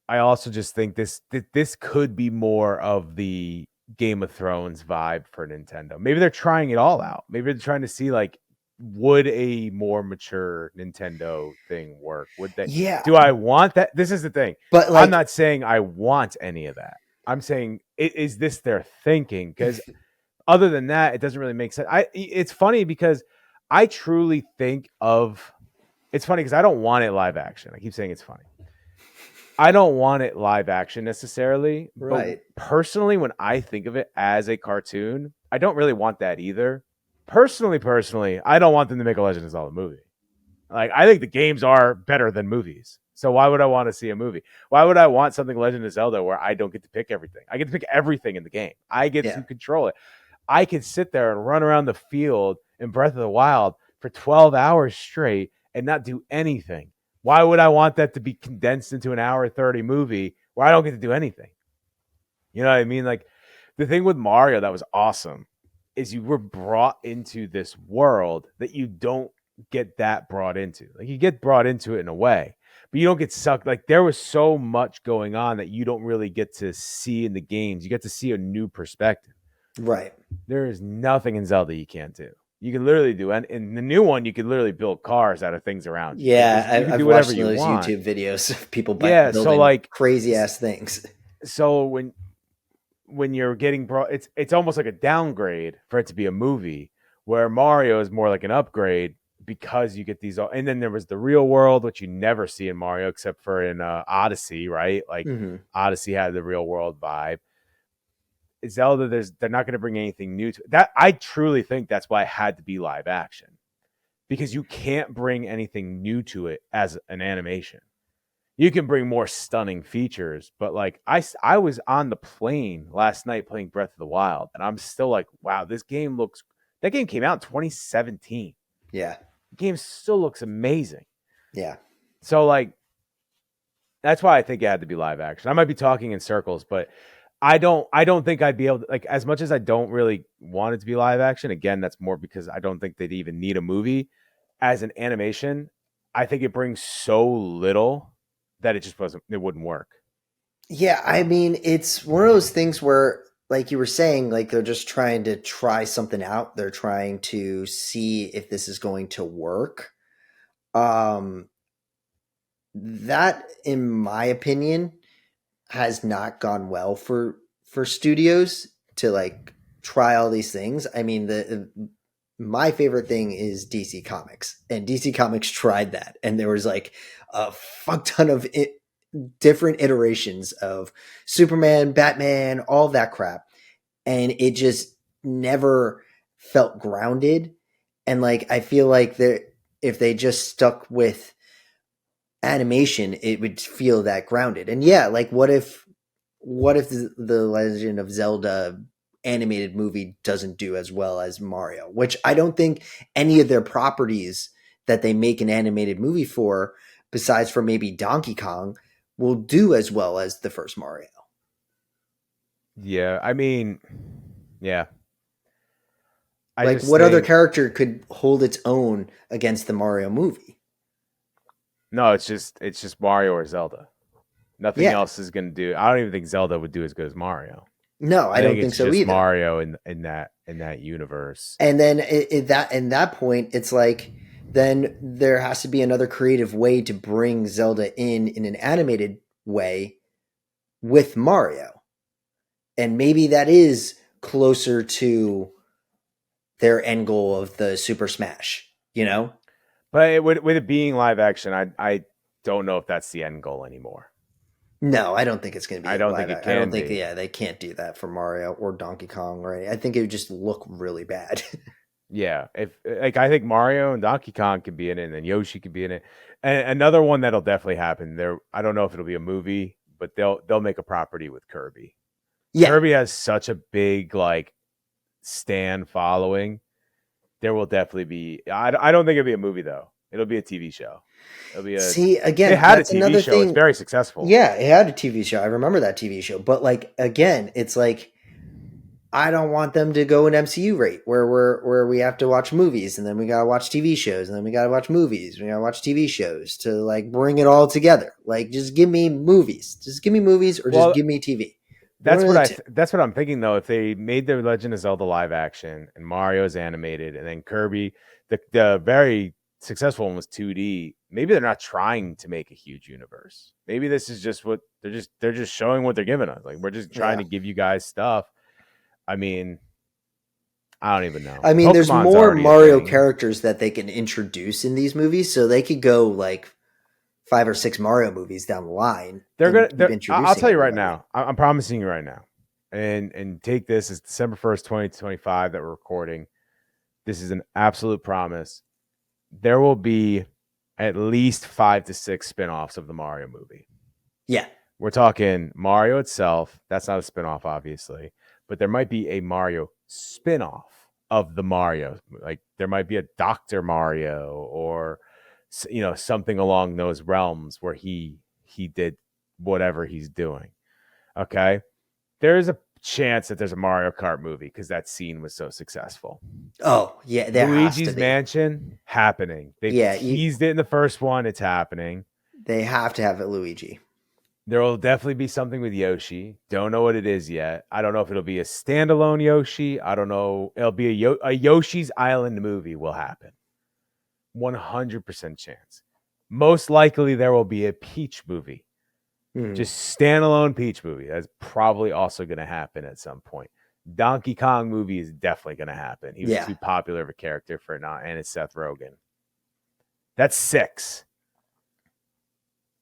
I also just think this could be more of the Game of Thrones vibe for Nintendo. Maybe they're trying it all out. Maybe they're trying to see like, would a more mature Nintendo thing work? Would they? Yeah, Do I want that? This is the thing. but I'm like not saying I want any of that. I'm saying, is this their thinking? Because other than that, it doesn't really make sense. It's funny because I truly think of it's funny because I don't want it live action. I keep saying it's funny. I don't want it live action necessarily, but right. personally, when I think of it as a cartoon, I don't really want that either. Personally, I don't want them to make a Legend of Zelda movie. Like, I think the games are better than movies. So why would I want to see a movie? Why would I want something Legend of Zelda where I don't get to pick everything? I get to pick everything in the game. I get Yeah. to control it. I could sit there and run around the field in Breath of the Wild for 12 hours straight and not do anything. Why would I want that to be condensed into an hour 30 movie where I don't get to do anything? You know what I mean? Like, the thing with Mario that was awesome is you were brought into this world that you don't get that brought into. Like, you get brought into it in a way, but you don't get sucked. Like, there was so much going on that you don't really get to see in the games. You get to see a new perspective. Right. There is nothing in Zelda you can't do. You can literally do, and in the new one, you can literally build cars out of things around you. Like, Yeah, you can I've do whatever watched you those want. YouTube videos of people Yeah. So building like, crazy ass things. so when you're getting brought, it's almost like a downgrade for it to be a movie, where Mario is more like an upgrade because you get these. And then there was the real world, which you never see in Mario except for in Odyssey, right? Like Hmm. Odyssey had the real world vibe. Zelda, they're not going to bring anything new to it. That I truly think that's why it had to be live action, because you can't bring anything new to it as an animation. You can bring more stunning features, but like I was on the plane last night playing Breath of the Wild, and I'm still like, wow, this game looks. That game came out in 2017. Yeah. The game still looks amazing. Yeah. So like, that's why I think it had to be live action. I might be talking in circles, but I don't think I'd be able to, like, as much as I don't really want it to be live action. Again, that's more because I don't think they'd even need a movie as an animation. I think it brings so little that it wouldn't work. Yeah, I mean, it's one of those things where, like you were saying, like they're just trying to try something out. They're trying to see if this is going to work. Um, that, in my opinion, has not gone well for studios to like try all these things. I mean, the my favorite thing is DC Comics, and DC Comics tried that, and there was like a fuck ton of different iterations of Superman, Batman, all that crap, and it just never felt grounded. And like I feel like if they just stuck with animation, it would feel that grounded. And yeah, like what if the Legend of Zelda animated movie doesn't do as well as Mario, which I don't think any of their properties that they make an animated movie for, besides for maybe Donkey Kong, will do as well as the first Mario. Yeah, I mean, yeah. I Like, just what other think character could hold its own against the Mario movie? no, it's just Mario or Zelda. Nothing Yeah. else is gonna do. I don't even think Zelda would do as good as Mario. No, I I think don't think it's so just either. Mario in that universe. And then that in that point, it's like then there has to be another creative way to bring Zelda in an animated way with Mario, and maybe that is closer to their end goal of the Super Smash. You know? But with it being live action, I don't know if that's the end goal anymore. No, I don't think it's going to I be don't think live. it I don't can think, be. yeah, they can't do that for Mario or Donkey Kong, right? I think it would just look really bad. Yeah, if like I think Mario and Donkey Kong could be in it, and then Yoshi could be in it. And another one that'll definitely happen. There, I don't know if it'll be a movie, but they'll make a property with Kirby. Yeah. Kirby has such a big like stan following. There will definitely be. I don't think it'll be a movie though. It'll be a TV show. It'll be a. See, It again, had a that's TV another show. It's thing. very successful. Yeah, it had a TV show. I remember that TV show. But like again, it's like I don't want them to go an MCU rate where we have to watch movies and then we gotta watch TV shows and then we gotta watch movies. We gotta watch TV shows to like bring it all together. Like just give me movies. Just give me movies or just Well, give me TV. One that's of what the two. that's what I'm thinking though. If they made the Legend of Zelda live action and Mario's animated, and then Kirby, the very successful one was 2D. Maybe they're not trying to make a huge universe. Maybe this is just what they're just showing what they're giving us. Like we're just trying Yeah. to give you guys stuff. I mean, I don't even know. I mean, there's Pokemon's more already a Mario thing. characters that they can introduce in these movies, so they could go like 5 or 6 Mario movies down the line They're and gonna. keep I'll introducing tell you right everybody. now. I'm promising you right now, and take this as December 1st, 2025 that we're recording. This is an absolute promise. There will be at least 5 to 6 spin-offs of the Mario movie. Yeah. We're talking Mario itself. That's not a spin-off, obviously, but there might be a Mario spin-off of the Mario. Like there might be a Dr. Mario or something along those realms where he did whatever he's doing. Okay? There is a chance that there's a Mario Kart movie because that scene was so successful. Oh, yeah, there has to Luigi's be. Mansion happening. They Yeah, teased it in the first one. It's happening. they have to have it Luigi. There will definitely be something with Yoshi. Don't know what it is yet. I don't know if it'll be a standalone Yoshi. I don't know. It'll be a Yoshi's Island movie will happen. 100% chance. Most likely there will be a Peach movie. Just standalone Peach movie. That's probably also going to happen at some point. Donkey Kong movie is definitely going to happen. He was Yeah. too popular of a character for it not, and it's Seth Rogen. That's 6.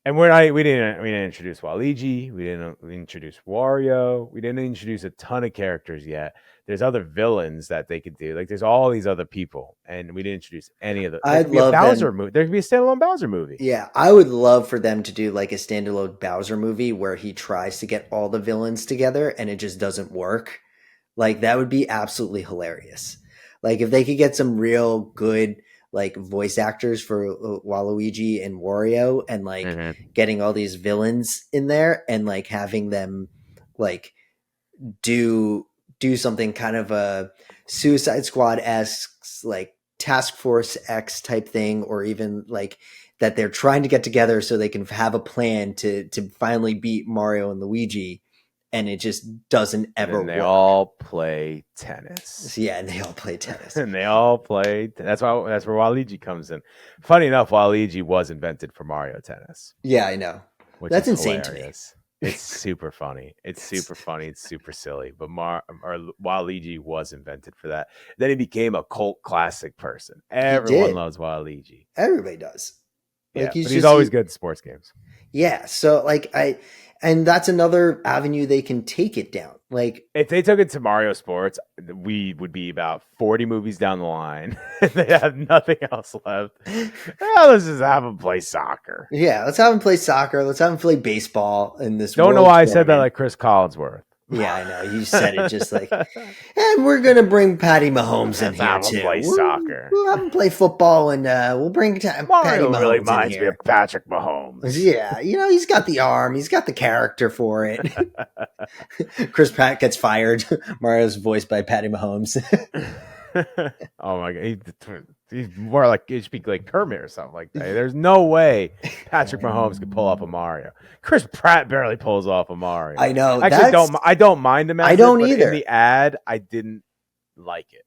And we didn't introduce Waluigi, we didn't introduce Wario, we didn't introduce a ton of characters yet. There's other villains that they could do. Like there's all these other people, and we didn't introduce any of them. There I'd could be a love Bowser them. movie. There could be a standalone Bowser movie. Yeah, I would love for them to do like a standalone Bowser movie where he tries to get all the villains together and it just doesn't work. Like that would be absolutely hilarious. Like if they could get some real good like voice actors for Waluigi and Wario and like getting all these villains in there and like having them like do something kind of a Suicide Squad esque like Task Force X type thing, or even like that they're trying to get together so they can have a plan to finally beat Mario and Luigi, and it just doesn't ever And they work. all play tennis. So, yeah, and they all play tennis. And they all play. That's where Waluigi comes in. Funny enough, Waluigi was invented for Mario Tennis. Yeah, I know. Which That's is insane hilarious. to me. It's super funny. It's super funny. It's super silly. But Waluigi was invented for that. Then he became a cult classic person. Everyone loves Waluigi. Everybody does. Like yeah, but he's always good at sports games. Yeah, so like and that's another avenue they can take it down. Like if they took it to Mario Sports, we would be about 40 movies down the line. They have nothing else left. Let's just have them play soccer. Yeah, let's have them play soccer. Let's have them play baseball in this. Don't know why I said that like Chris Collinsworth. Yeah, I know. You said it just like, and we're gonna bring Patty Mahomes in Let's here have him too. play soccer. We'll have him play football, and we'll bring Patty Mario really Mahomes in reminds me here. of Patrick Mahomes. Yeah, he's got the arm, he's got the character for it. Chris Pratt gets fired. Mario's voiced by Patty Mahomes. Oh my god, he's more like he speak like Kermit or something like that. There's no way Patrick Mahomes could pull off a Mario. Chris Pratt barely pulls off a Mario. I know. Actually, I don't mind him. I don't either. In the ad, I didn't like it,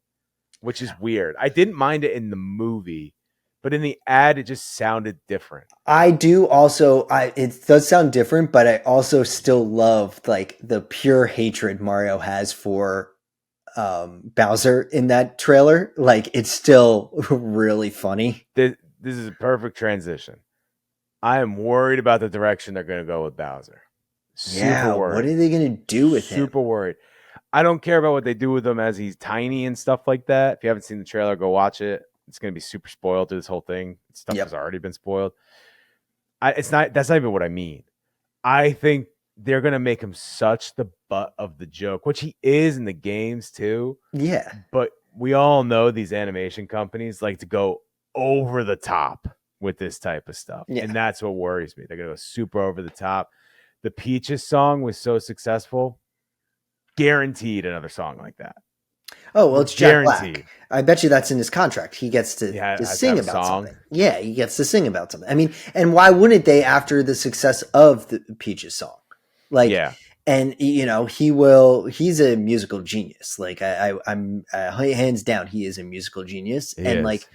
which is weird. I didn't mind it in the movie, but in the ad, it just sounded different. I do also. It does sound different, but I also still love like the pure hatred Mario has for Bowser in that trailer. Like it's still really funny. This is a perfect transition. I am worried about the direction they're going to go with Bowser. Super worried. What are they going to do with him? Super worried. I don't care about what they do with him as he's tiny and stuff like that. If you haven't seen the trailer, go watch it. It's going to be super spoiled through this whole thing. Stuff has already been spoiled. That's not even what I mean. I think they're going to make him such the butt of the joke, which he is in the games too. Yeah. But we all know these animation companies like to go over the top with this type of stuff. Yeah. And that's what worries me. They're going to go super over the top. The Peaches song was so successful. Guaranteed another song like that. Oh, well, it's Jack Black. I bet you that's in his contract. He gets to sing about something. Yeah, he gets to sing about something. I mean, and why wouldn't they after the success of the Peaches song? Like, yeah. And, he's a musical genius. Like, I'm hands down, he is a musical genius. Like,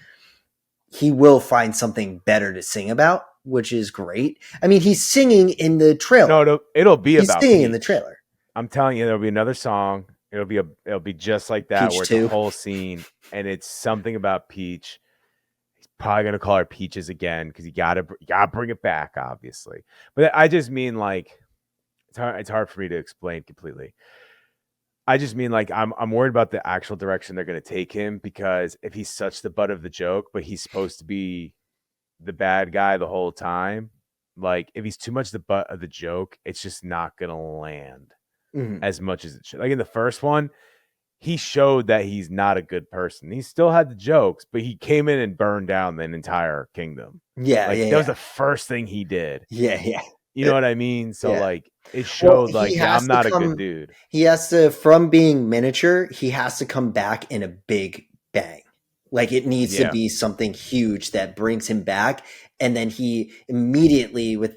he will find something better to sing about, which is great. I mean, he's singing in the trailer. No, it'll be he's about singing Peach. In the trailer. I'm telling you, there'll be another song. It'll be just like that, Peach where it's a whole scene, and it's something about Peach. He's probably gonna call her Peaches again because you gotta bring it back, obviously. But I just mean like it's hard for me to explain completely. I just mean like I'm worried about the actual direction they're gonna take him, because if he's such the butt of the joke, but he's supposed to be the bad guy the whole time, like if he's too much the butt of the joke, it's just not gonna land. As much as it should. Like in the first one, he showed that he's not a good person. He still had the jokes, but he came in and burned down the entire kingdom. Yeah, that was the first thing he did. Yeah. You know what I mean? So like it showed I'm not a good dude. He has to, from being miniature, he has to come back in a big bang. Like it needs to be something huge that brings him back, and then he immediately with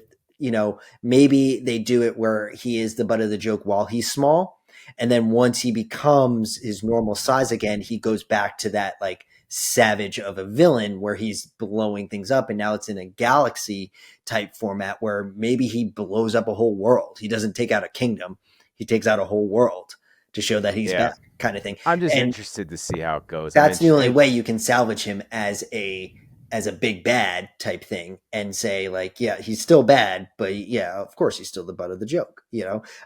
maybe they do it where he is the butt of the joke while he's small. And then once he becomes his normal size again, he goes back to that like savage of a villain where he's blowing things up. And now it's in a galaxy type format where maybe he blows up a whole world. He doesn't take out a kingdom. He takes out a whole world to show that he's back, kind of thing. I'm just interested to see how it goes. That's the only way you can salvage him as a big bad type thing and say like, yeah, he's still bad, but yeah, of course he's still the butt of the joke.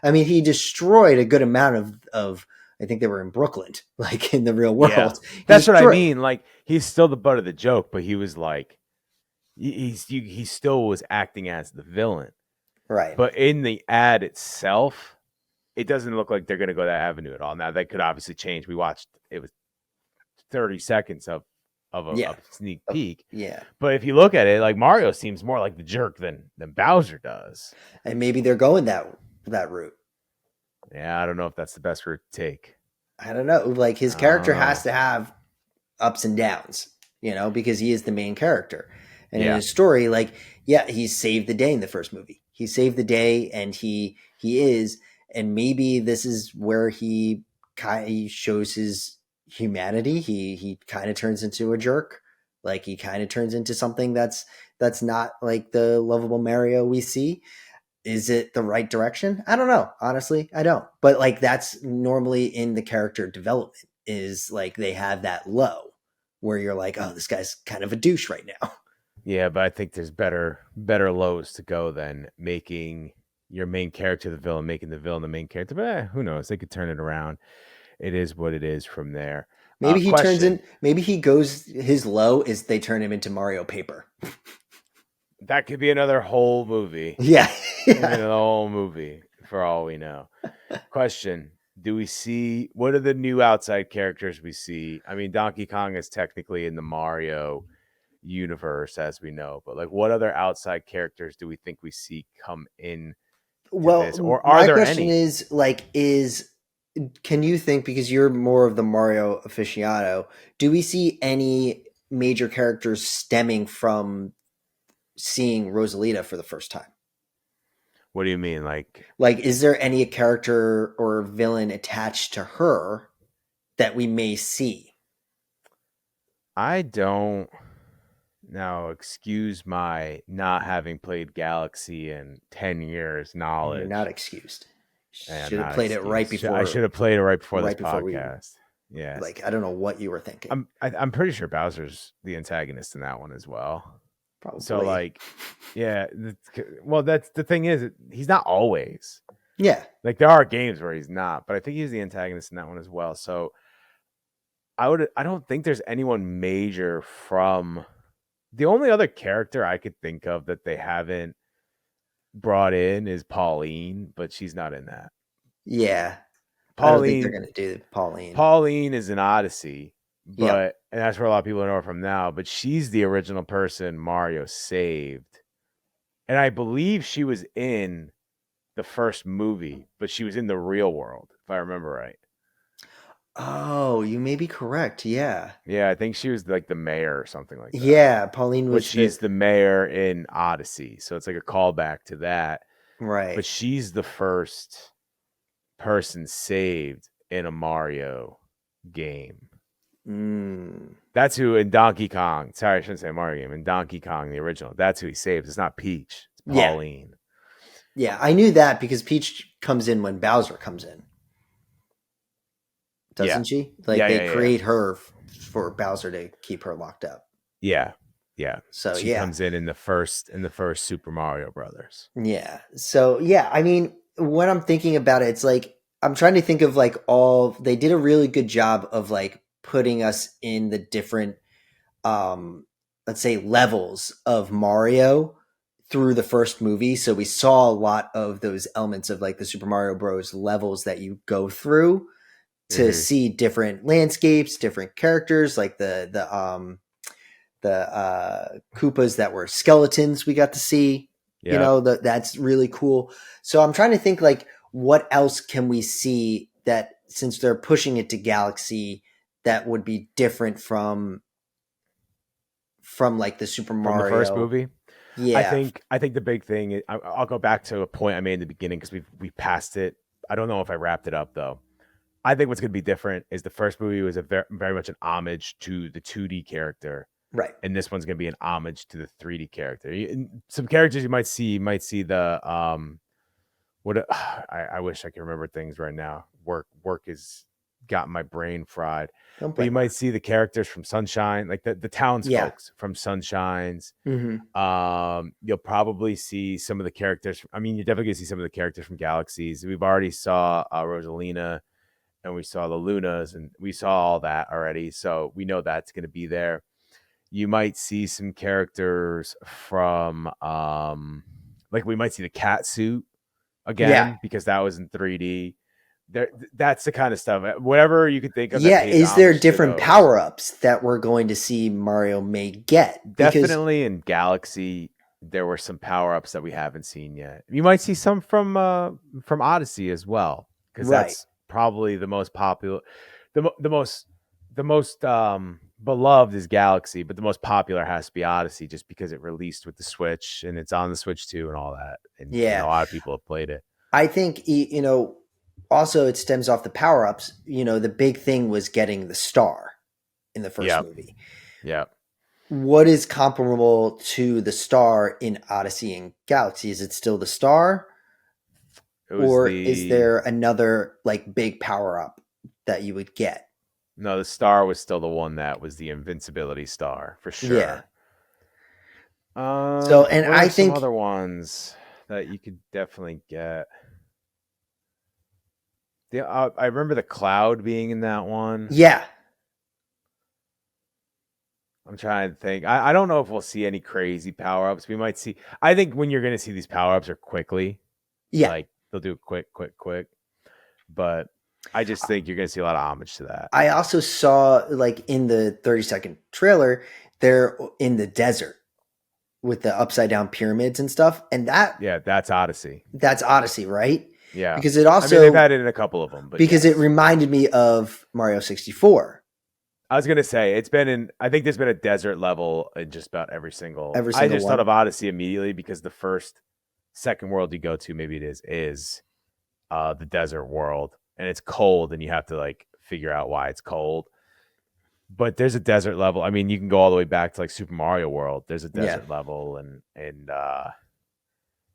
I mean, he destroyed a good amount of I think they were in Brooklyn, like in the real world. Yeah, that's what I mean. Like he's still the butt of the joke, but he was like, he still was acting as the villain. Right. But in the ad itself, it doesn't look like they're going to go that avenue at all. Now that could obviously change. We watched, it was 30 seconds of a sneak peek. Yeah. But if you look at it, like Mario seems more like the jerk than Bowser does. And maybe they're going that route. Yeah, I don't know if that's the best route to take. I don't know. Like his character has to have ups and downs, because he is the main character. And in his story, like, he saved the day in the first movie. He saved the day, and he is, and maybe this is where he shows his humanity. He kind of turns into a jerk. Like he kind of turns into something that's not like the lovable Mario we see. Is it the right direction? I don't know. Honestly, I don't. But like that's normally in the character development, is like they have that low where you're like, oh, this guy's kind of a douche right now. Yeah, but I think there's better lows to go than making your main character the villain, making the villain the main character. But who knows? They could turn it around. It is what it is from there. Maybe he turns in. Maybe he goes. His low is they turn him into Mario Paper. That could be another whole movie. Yeah, another whole movie. for all we know. Question: do we see what are the new outside characters we see? I mean, Donkey Kong is technically in the Mario universe, as we know, but like, what other outside characters do we think we see come in to this, Well, or are my there question any? is like, can you think, because you're more of the Mario aficionado, do we see any major characters stemming from seeing Rosalita for the first time? What do you mean? Like, Like, is there any character or villain attached to her that we may see? I don't. Now, excuse my not having played Galaxy in 10 years You're not knowledge. excused. I am Should have not played it right excused. I before should have played it right this before we podcast. Yes. like, I don't know what you were thinking. I'm pretty sure Bowser's the antagonist in that one as well. So Probably. like, yeah, well, that's the thing is he's not always. Yeah. Like, there are games where he's not, but I think he's the antagonist in that one as well. So I don't think there's anyone major from the only other character I could think of that they haven't brought in is Pauline, but she's not in that. Yeah. I don't think they're Pauline going to do Pauline. Pauline is an Odyssey, Yep. and that's where a lot of people know her from now, but she's the original person Mario saved. And I believe she was in the first movie, but she was in the real world, if I remember right. Oh, you may be correct. Yeah. Yeah, I think she was like the mayor or something like that. Yeah. Pauline But was she's the mayor in Odyssey, so it's like a callback to that. right. But she's the first person saved in a Mario game. Mm. That's who in Donkey Kong. Sorry, I shouldn't say Mario game. In Donkey Kong, the original, that's who he saves. It's not Peach. It's Yeah. Pauline. Yeah. I knew that because Peach comes in when Bowser comes in. Doesn't she? Like, they create her for Bowser to keep her locked up. Yeah. So she comes in the first Super Mario Brothers. Yeah. So yeah, I mean, when I'm thinking about it, it's like I'm trying to think of like they did a really good job of like putting us in the different let's say levels of Mario through the first movie. So we saw a lot of those elements of like the Super Mario Bros levels that you go through to see different landscapes, different characters, like the Koopas that were skeletons we got to see. Yep. You know, that's really cool. So I'm trying to think like what else can we see that since they're pushing it to Galaxy that would be different from like the Super Mario. From the first movie? Yeah. I think the big thing, I'll go back to a point I made in the beginning because we passed it. I don't know if I wrapped it up though. I think what's going to be different is the first movie was a very much an homage to the 2D character. Right. And this one's going to be an homage to the 3D character. Some characters you might see the I wish I could remember things right now. Work has got my brain fried. But you might see the characters from Sunshine, like the townsfolk from Sunshines. Mm-hmm. You'll probably see some of the characters. I mean, you're definitely going to see some of the characters from Galaxies. We've already saw Rosalina, and we saw the Lunas, and we saw all that already. So we know that's going to be there. You might see some characters from, like we might see the cat suit again because that was in 3D. That's the kind of stuff. Whatever you could think of. Yeah, is there different power ups that we're going to see Mario may get? Definitely in Galaxy, there were some power ups that we haven't seen yet. You might see some from Odyssey as well, because that's probably the most popular, the most beloved is Galaxy, but the most popular has to be Odyssey, just because it released with the Switch and it's on the Switch too and all that. And a lot of people have played it. I think also it stems off the power ups. The big thing was getting the star in the first movie. Yeah. What is comparable to the star in Odyssey and Galaxy? Is it still the star? Or is there another like big power up that you would get? No, the star was still the one that was the invincibility star for sure. Yeah. So, and I think some other ones that you could definitely get. I remember the Cloud being in that one. Yeah. I'm trying to think. I don't know if we'll see any crazy power ups. We might see. I think when you're going to see these power ups are quickly. Yeah. Like They'll do it quick. But I just think you're going to see a lot of homage to that. I also saw like in the 30-second trailer, they're in the desert with the upside down pyramids and stuff. And Yeah, that's Odyssey. that's Odyssey, right? Yeah. Because it I mean, they've also, had it in a couple of them, but because yes. it reminded me of Mario 64. I was going to say, it's been in, I think there's been a desert level in just about every single. Every I single just thought one. of Odyssey immediately because the second world you go to, maybe it is the desert world. And it's cold and you have to like figure out why it's cold. But there's a desert level. I mean, you can go all the way back to like Super Mario World. There's a Yeah. desert level, and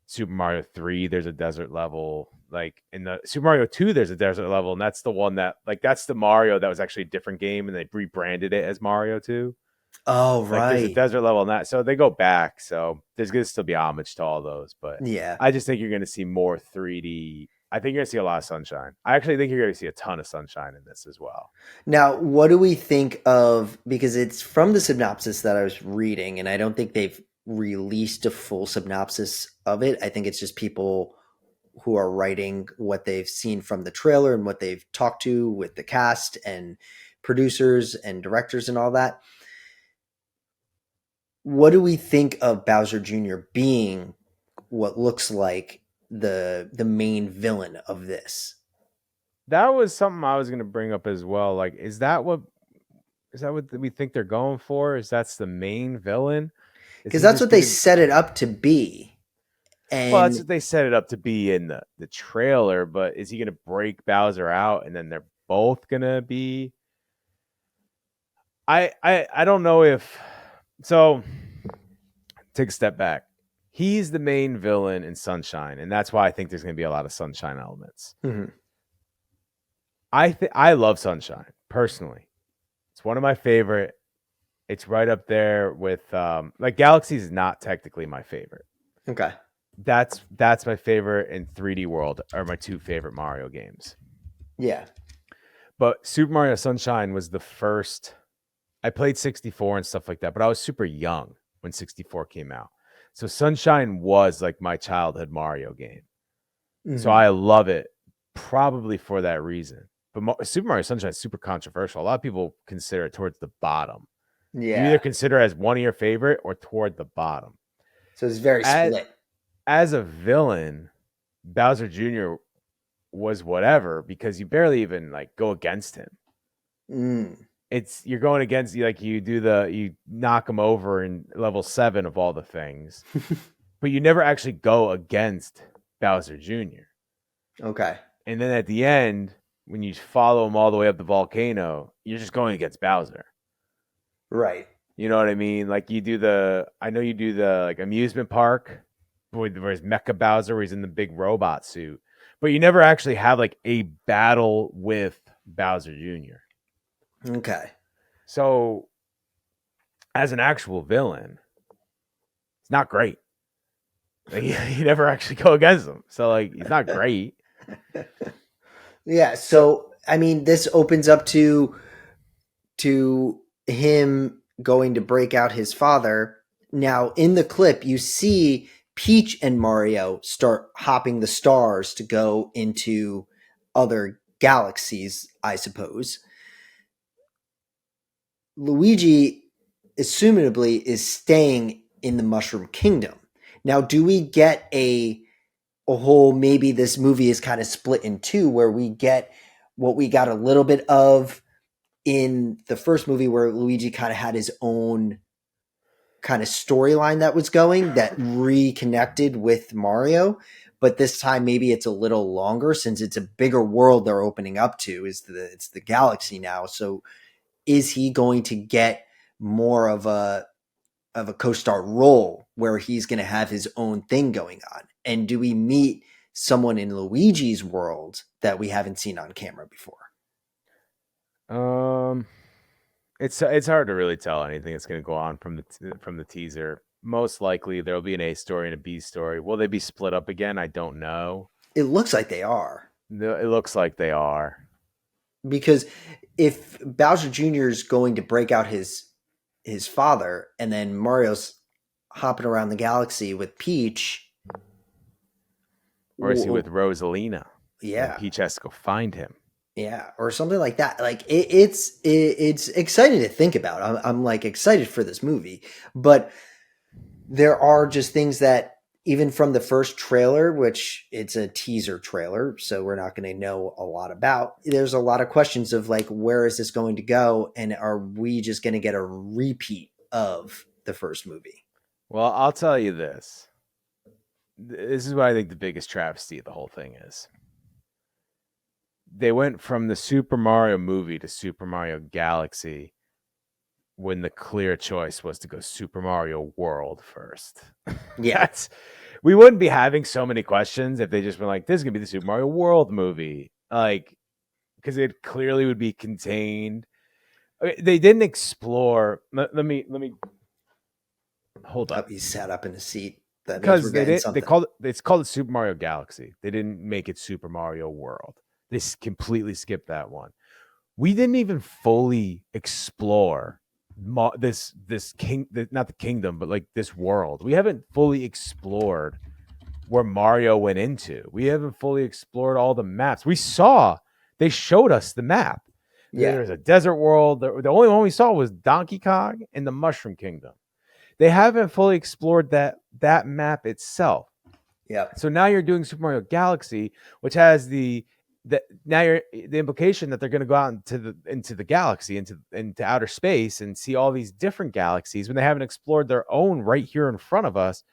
Super Mario 3, there's a desert level. Like in the Super Mario 2, there's a desert level, and that's the one that like that's the Mario that was actually a different game, and they rebranded it as Mario 2. Oh, Like there's a right. desert level in that, so they go back. So there's gonna still be homage to all those, but Yeah. I just think you're gonna see more 3D. I think you're gonna see a lot of sunshine. I actually think you're gonna see a ton of sunshine in this as well. Now, what do we think of, because it's from the synopsis that I was reading, and I don't think they've released a full synopsis of it. I think it's just people who are writing what they've seen from the trailer and what they've talked to with the cast and producers and directors and all that. What do we think of Bowser Jr. being what looks like the main villain of this? That was something I was gonna bring up as well. Like, is that what we think they're going for? Is that's the main villain? Is Because he that's just what they gonna? set it up to be. Well, that's And what they set it up to be in the trailer. But is he gonna break Bowser out, and then they're both gonna be? I don't know if so. Take a step back. He's the main villain in Sunshine, and that's why I think there's gonna be a lot of Sunshine elements. Mhm. I love Sunshine personally. It's one of my favorite. It's right up there with like Galaxies is not technically my favorite. Okay. That's my favorite, in 3D World are my two favorite Mario games. Yeah. But Super Mario Sunshine was the first. I played 64 and stuff like that, but I was super young when 64 came out. So Sunshine was like my childhood Mario game. So Mhm. I love it probably for that reason. But Super Mario Sunshine is super controversial. A lot of people consider it towards the bottom. You either Yeah. consider it as one of your favorite or toward the bottom. So it's very As, split. as a villain, Bowser Jr. was whatever because you barely even like go against him. Mm. It's you're going against like you knock him over in level 7 of all the things, but you never actually go against Bowser Jr. Okay. And then at the end, when you follow him all the way up the volcano, you're just going against Bowser. Right. You know what I mean? Like I know you do the like amusement park where there's Mecha Bowser where he's in the big robot suit, but you never actually have like a battle with Bowser Jr. Okay. So as an actual villain, it's not great. Like, you never actually go against him. So like he's not great. Yeah. So So I mean, this opens up to him going to break out his father. Now, in the clip, you see Peach and Mario start hopping the stars to go into other galaxies, I suppose. Luigi, assumably, is staying in the Mushroom Kingdom. Now, do we get a whole, maybe this movie is kind of split in two, where we get what we got a little bit of in the first movie, where Luigi kind of had his own kind of storyline that was going that reconnected with Mario, but this time maybe it's a little longer since it's a bigger world they're opening up to. It's the galaxy now. So is he going to get more of a co-star role where he's going to have his own thing going on? And do we meet someone in Luigi's world that we haven't seen on camera before? um it's hard to really tell anything that's going to go on from the teaser. Most likely there'll be an A story and a B story. Will they be split up again? I don't know. It looks like they are, No, it looks like they are. because if Bowser Jr. is going to break out his father, and then Mario's hopping around the galaxy with Peach, Or is he with Rosalina? And Yeah. Peach has to go find him. Yeah, or something like that. Like it's exciting to think about. I'm like excited for this movie, but there are just things that even from the first trailer, which it's a teaser trailer, so we're not going to know a lot about. There's a lot of questions of like, where is this going to go, and are we just going to get a repeat of the first movie? Well, I'll tell you this. This is what I think the biggest travesty of the whole thing is. They went from the Super Mario movie to Super Mario Galaxy when the clear choice was to go Super Mario World first. Yeah, We wouldn't be having so many questions if they just were like, this is gonna be the Super Mario World movie. Like, because it clearly would be contained. They didn't explore. Let me hold oh, up. he sat up in his seat. That means we're Because getting they something. called it's called it Super Mario Galaxy. They didn't make it Super Mario World. They completely skipped that one. We didn't even fully explore this not the kingdom, but like this world. We haven't fully explored where Mario went into. We haven't fully explored all the maps. They showed us the map. Yeah, There's a desert world. The only one we saw was Donkey Kong and the Mushroom Kingdom. They haven't fully explored that map itself. yeah, So now you're doing Super Mario Galaxy, which has the implication that they're going to go out into the galaxy, into outer space, and see all these different galaxies when they haven't explored their own right here in front of us.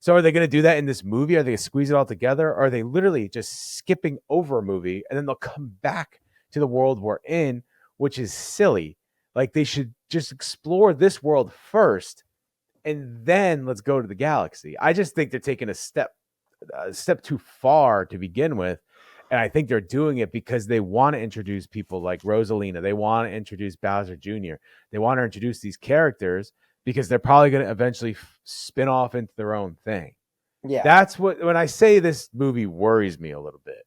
So are they going to do that in this movie? Are they going to squeeze it all together? Or are they literally just skipping over a movie and then they'll come back to the world we're in, which is silly? Like they should just explore this world first and then let's go to the galaxy. I just think they're taking a step too far to begin with. And I think they're doing it because they want to introduce people like Rosalina. They want to introduce Bowser Jr. They want to introduce these characters because they're probably going to eventually spin off into their own thing. yeah, That's what, when I say this movie worries me a little bit,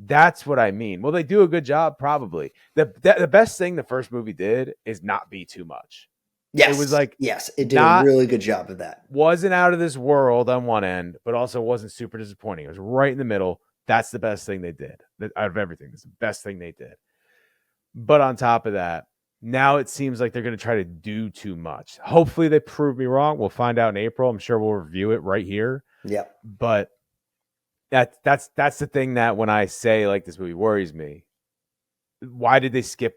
that's what I mean. Will they do a good job? Probably. The best thing the first movie did is not be too much. yes, It was like yes. It did a not really good job of that. wasn't out of this world on one end, but also wasn't super disappointing. It was right in the middle. That's the best thing they did. Out of everything, it's the best thing they did. But on top of that, now it seems like they're going to try to do too much. Hopefully they prove me wrong. We'll find out in April. I'm sure we'll review it right here. Yeah, But that's the thing that when I say like this movie worries me. Why did they skip?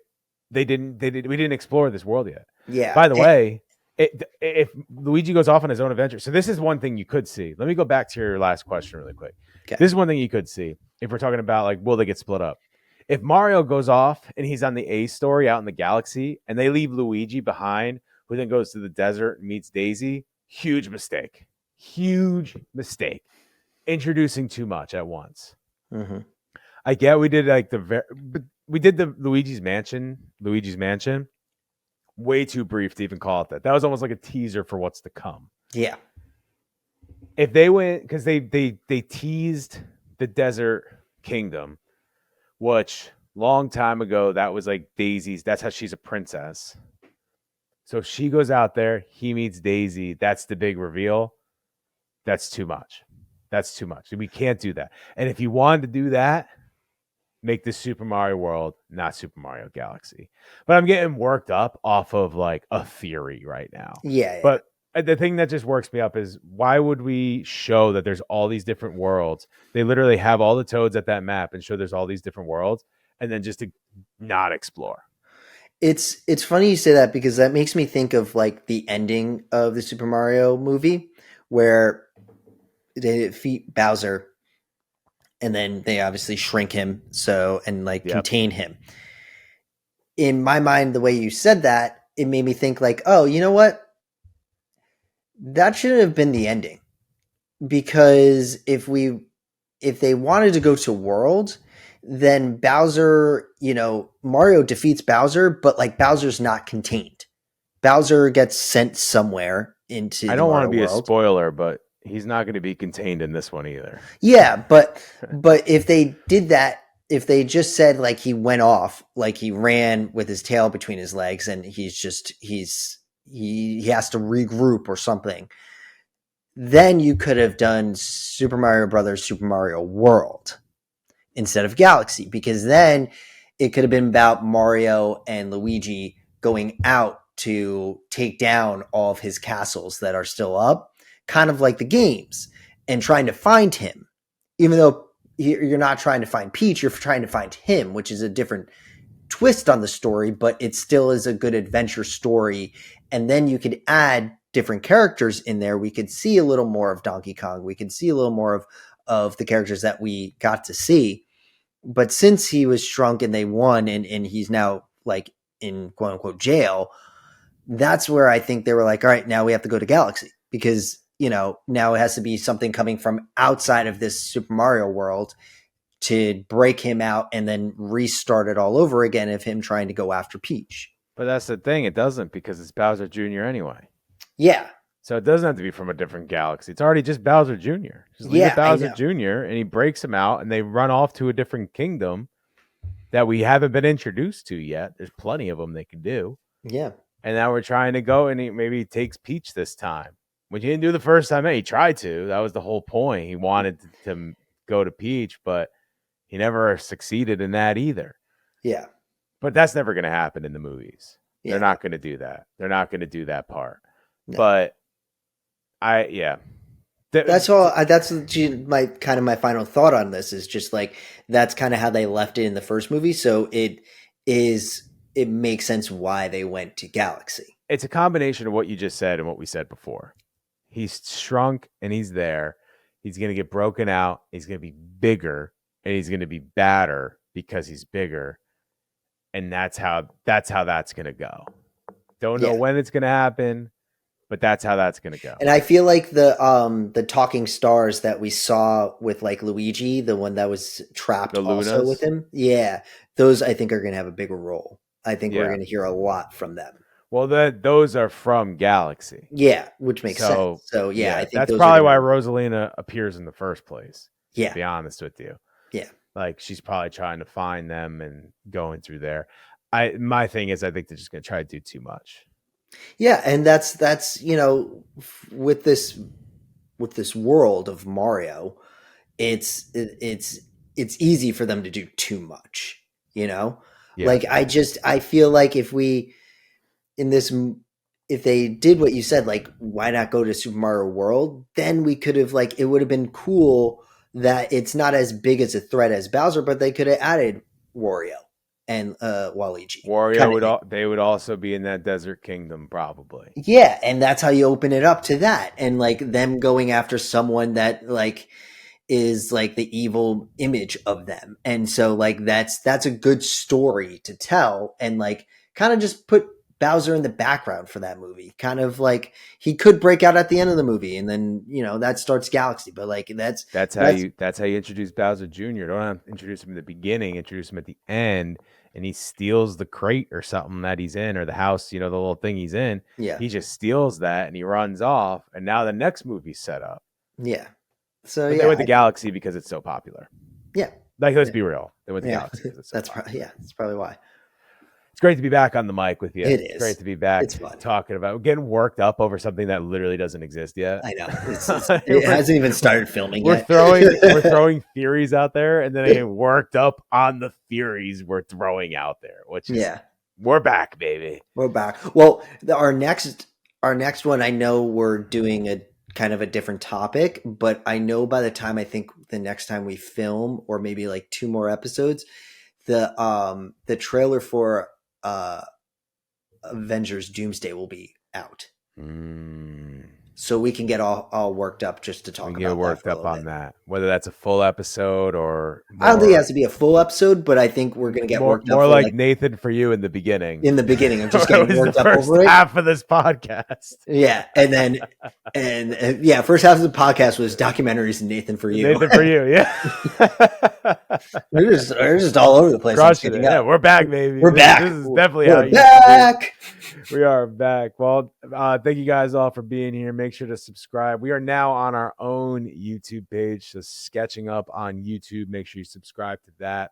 We didn't explore this world yet. yeah. By the way, if Luigi goes off on his own adventure, so this is one thing you could see. Let me go back to your last question really quick. Okay. This is one thing you could see if we're talking about like, will they get split up? If Mario goes off and he's on the A story out in the galaxy and they leave Luigi behind, who then goes to the desert and meets Daisy, huge mistake. Huge mistake. Introducing too much at once. Mm-hmm. I get we did like we did the Luigi's Mansion. Way too brief to even call it that. That was almost like a teaser for what's to come. Yeah, If they went, because they teased the Desert Kingdom, which long time ago that was like Daisy's. That's how she's a princess. So if she goes out there, he meets Daisy. That's the big reveal. That's too much. That's too much. We can't do that. And if you wanted to do that, make this Super Mario World, not Super Mario Galaxy. But I'm getting worked up off of like a theory right now. yeah. But the thing that just works me up is why would we show that there's all these different worlds? They literally have all the toads at that map and show there's all these different worlds and then just to not explore. It's funny you say that because that makes me think of like the ending of the Super Mario movie where they defeat Bowser and then they obviously shrink him and contain him. In my mind, the way you said that, it made me think like, oh, you know what? That shouldn't have been the ending. Because if they wanted to go to World, then Bowser, Mario defeats Bowser, but like Bowser's not contained. Bowser gets sent somewhere into I don't want to be world. A spoiler, but he's not going to be contained in this one either. Yeah, but if they did that, if they just said like he went off, like he ran with his tail between his legs and he has to regroup or something, then you could have done Super Mario Brothers, Super Mario World instead of Galaxy, because then it could have been about Mario and Luigi going out to take down all of his castles that are still up, kind of like the games, and trying to find him. Even though you're not trying to find Peach, you're trying to find him, which is a different twist on the story, but it still is a good adventure story. And then you could add different characters in there. We could see a little more of Donkey Kong. We could see a little more of the characters that we got to see. But since he was shrunk and they won, and he's now like in quote unquote jail, that's where I think they were like, all right, now we have to go to Galaxy, because, you know, now it has to be something coming from outside of this Super Mario world to break him out and then restart it all over again of him trying to go after Peach. But that's the thing. It doesn't, because it's Bowser Jr. anyway. Yeah. So it doesn't have to be from a different galaxy. It's already just Bowser Jr. Just leave it Bowser Jr. and he breaks him out and they run off to a different kingdom that we haven't been introduced to yet. There's plenty of them they can do. Yeah. And now we're trying to go, and maybe he takes Peach this time, which he didn't do the first time. He tried to. That was the whole point. He wanted to go to Peach, but he never succeeded in that either. Yeah. But that's never going to happen in the movies. Yeah. They're not going to do that. They're not going to do that part. No. But that's all. That's my kind of my final thought on this is just like, that's kind of how they left it in the first movie. So it makes sense why they went to Galaxy. It's a combination of what you just said and what we said before. He's shrunk and he's there. He's going to get broken out. He's going to be bigger and he's going to be badder because he's bigger. And that's how that's going to go. Don't know when it's going to happen, but that's how that's going to go. And I feel like the talking stars that we saw with like Luigi, the one that was trapped also with him. Yeah. Those I think are going to have a bigger role. I think we're going to hear a lot from them. Well, those are from Galaxy. Yeah, which makes sense. So, I think that's probably why Rosalina appears in the first place. Yeah. To be honest with you. Yeah. Like, she's probably trying to find them and going through there. My thing is, I think they're just going to try to do too much. Yeah, and that's you know, with this world of Mario, it's easy for them to do too much, you know? Yeah. Like I feel like if they did what you said, like, why not go to Super Mario World? Then we could have, like, it would have been cool that it's not as big as a threat as Bowser, but they could have added Wario and Waluigi. Wario they would also be in that desert kingdom probably. Yeah, and that's how you open it up to that, and like them going after someone that like is like the evil image of them, and so like that's a good story to tell, and like kind of just put Bowser in the background for that movie. Kind of like he could break out at the end of the movie, and then that starts Galaxy. But like that's how you introduce Bowser Jr. Don't introduce him in the beginning. Introduce him at the end, and he steals the crate or something that he's in, or the house. The little thing he's in. Yeah, he just steals that and he runs off, and now the next movie's set up. Yeah, so they went to Galaxy because it's so popular. Yeah, like let's be real, they went to Galaxy. It's so that's probably why. It's great to be back on the mic with you. It's great to be back. It's fun. Talking about getting worked up over something that literally doesn't exist yet. I know. It hasn't even started filming yet. We're throwing theories out there, and then they get worked up on the theories we're throwing out there, which is we're back, baby. We're back. Well, our next one, I know we're doing a kind of a different topic, but I know by the time I think the next time we film, or maybe like 2 more episodes, the trailer for Avengers Doomsday will be out. So we can get all worked up just to talk about that. Get worked up on that. Whether that's a full episode or I don't think it has to be a full episode, but I think we're going to get worked up. More like Nathan for you in the beginning. In the beginning, I'm just getting worked up over it. Half of this podcast. Yeah, and then first half of the podcast was documentaries and Nathan for you. Nathan for you, yeah. we're just all over the place. Yeah, we're back, baby. We're back. This is definitely how you back. We are back. Well, thank you guys all for being here. Make sure to subscribe. We are now on our own YouTube page, so Sketching Up on YouTube. Make sure you subscribe to that.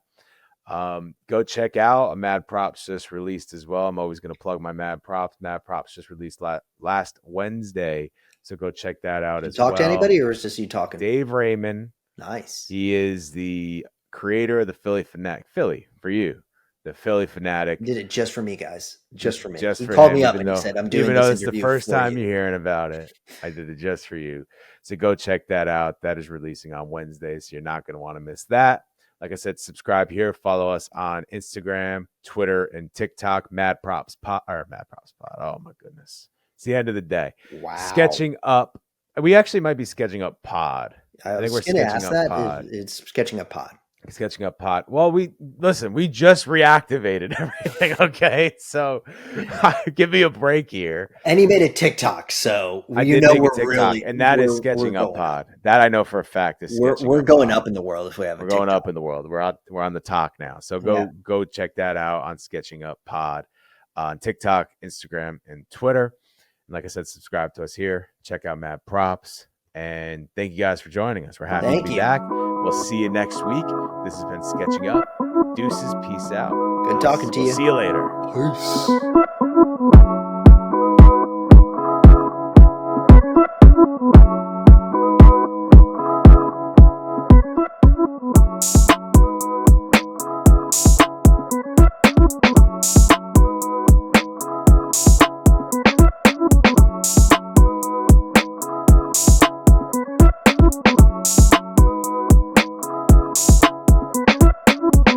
Go check out a Mad Props just released as well. I'm always going to plug my Mad Props. Mad Props just released last Wednesday. So go check that out as Talk well. to anybody, or is this you talking? Dave Raymond. Nice. He is the creator of the Philly Fanatic. Philly for you, the Philly Fanatic. He did it just for me, guys. Just for me. Just he for called him, me up even and he though- said, "I'm doing even this though it's the interview first for time you." you're hearing about it. I did it just for you. So go check that out. That is releasing on Wednesday, so you're not going to want to miss that. Like I said, subscribe here. Follow us on Instagram, Twitter, and TikTok. Mad Props Pod. Oh my goodness, it's the end of the day. Wow. Sketching up. We actually might be sketching up pod. I think we're was going to sketching ask up that. pod. It's sketching up pod. Sketching up pod. Well, we just reactivated everything. Okay, so give me a break here. And he made a TikTok, so I you did know make a we're TikTok, really, and that is we're sketching up going pod. That I know for a fact is sketching We're up going pod. up in the world if we have. We're going up in the world. We're on the talk now. So go check that out on Sketching Up Pod on TikTok, Instagram, and Twitter. And like I said, subscribe to us here. Check out Mad Props. And thank you guys for joining us. We're happy to be back. We'll see you next week. This has been Sketching Up. Deuces. Peace out. Good talking to you. See you later. Peace.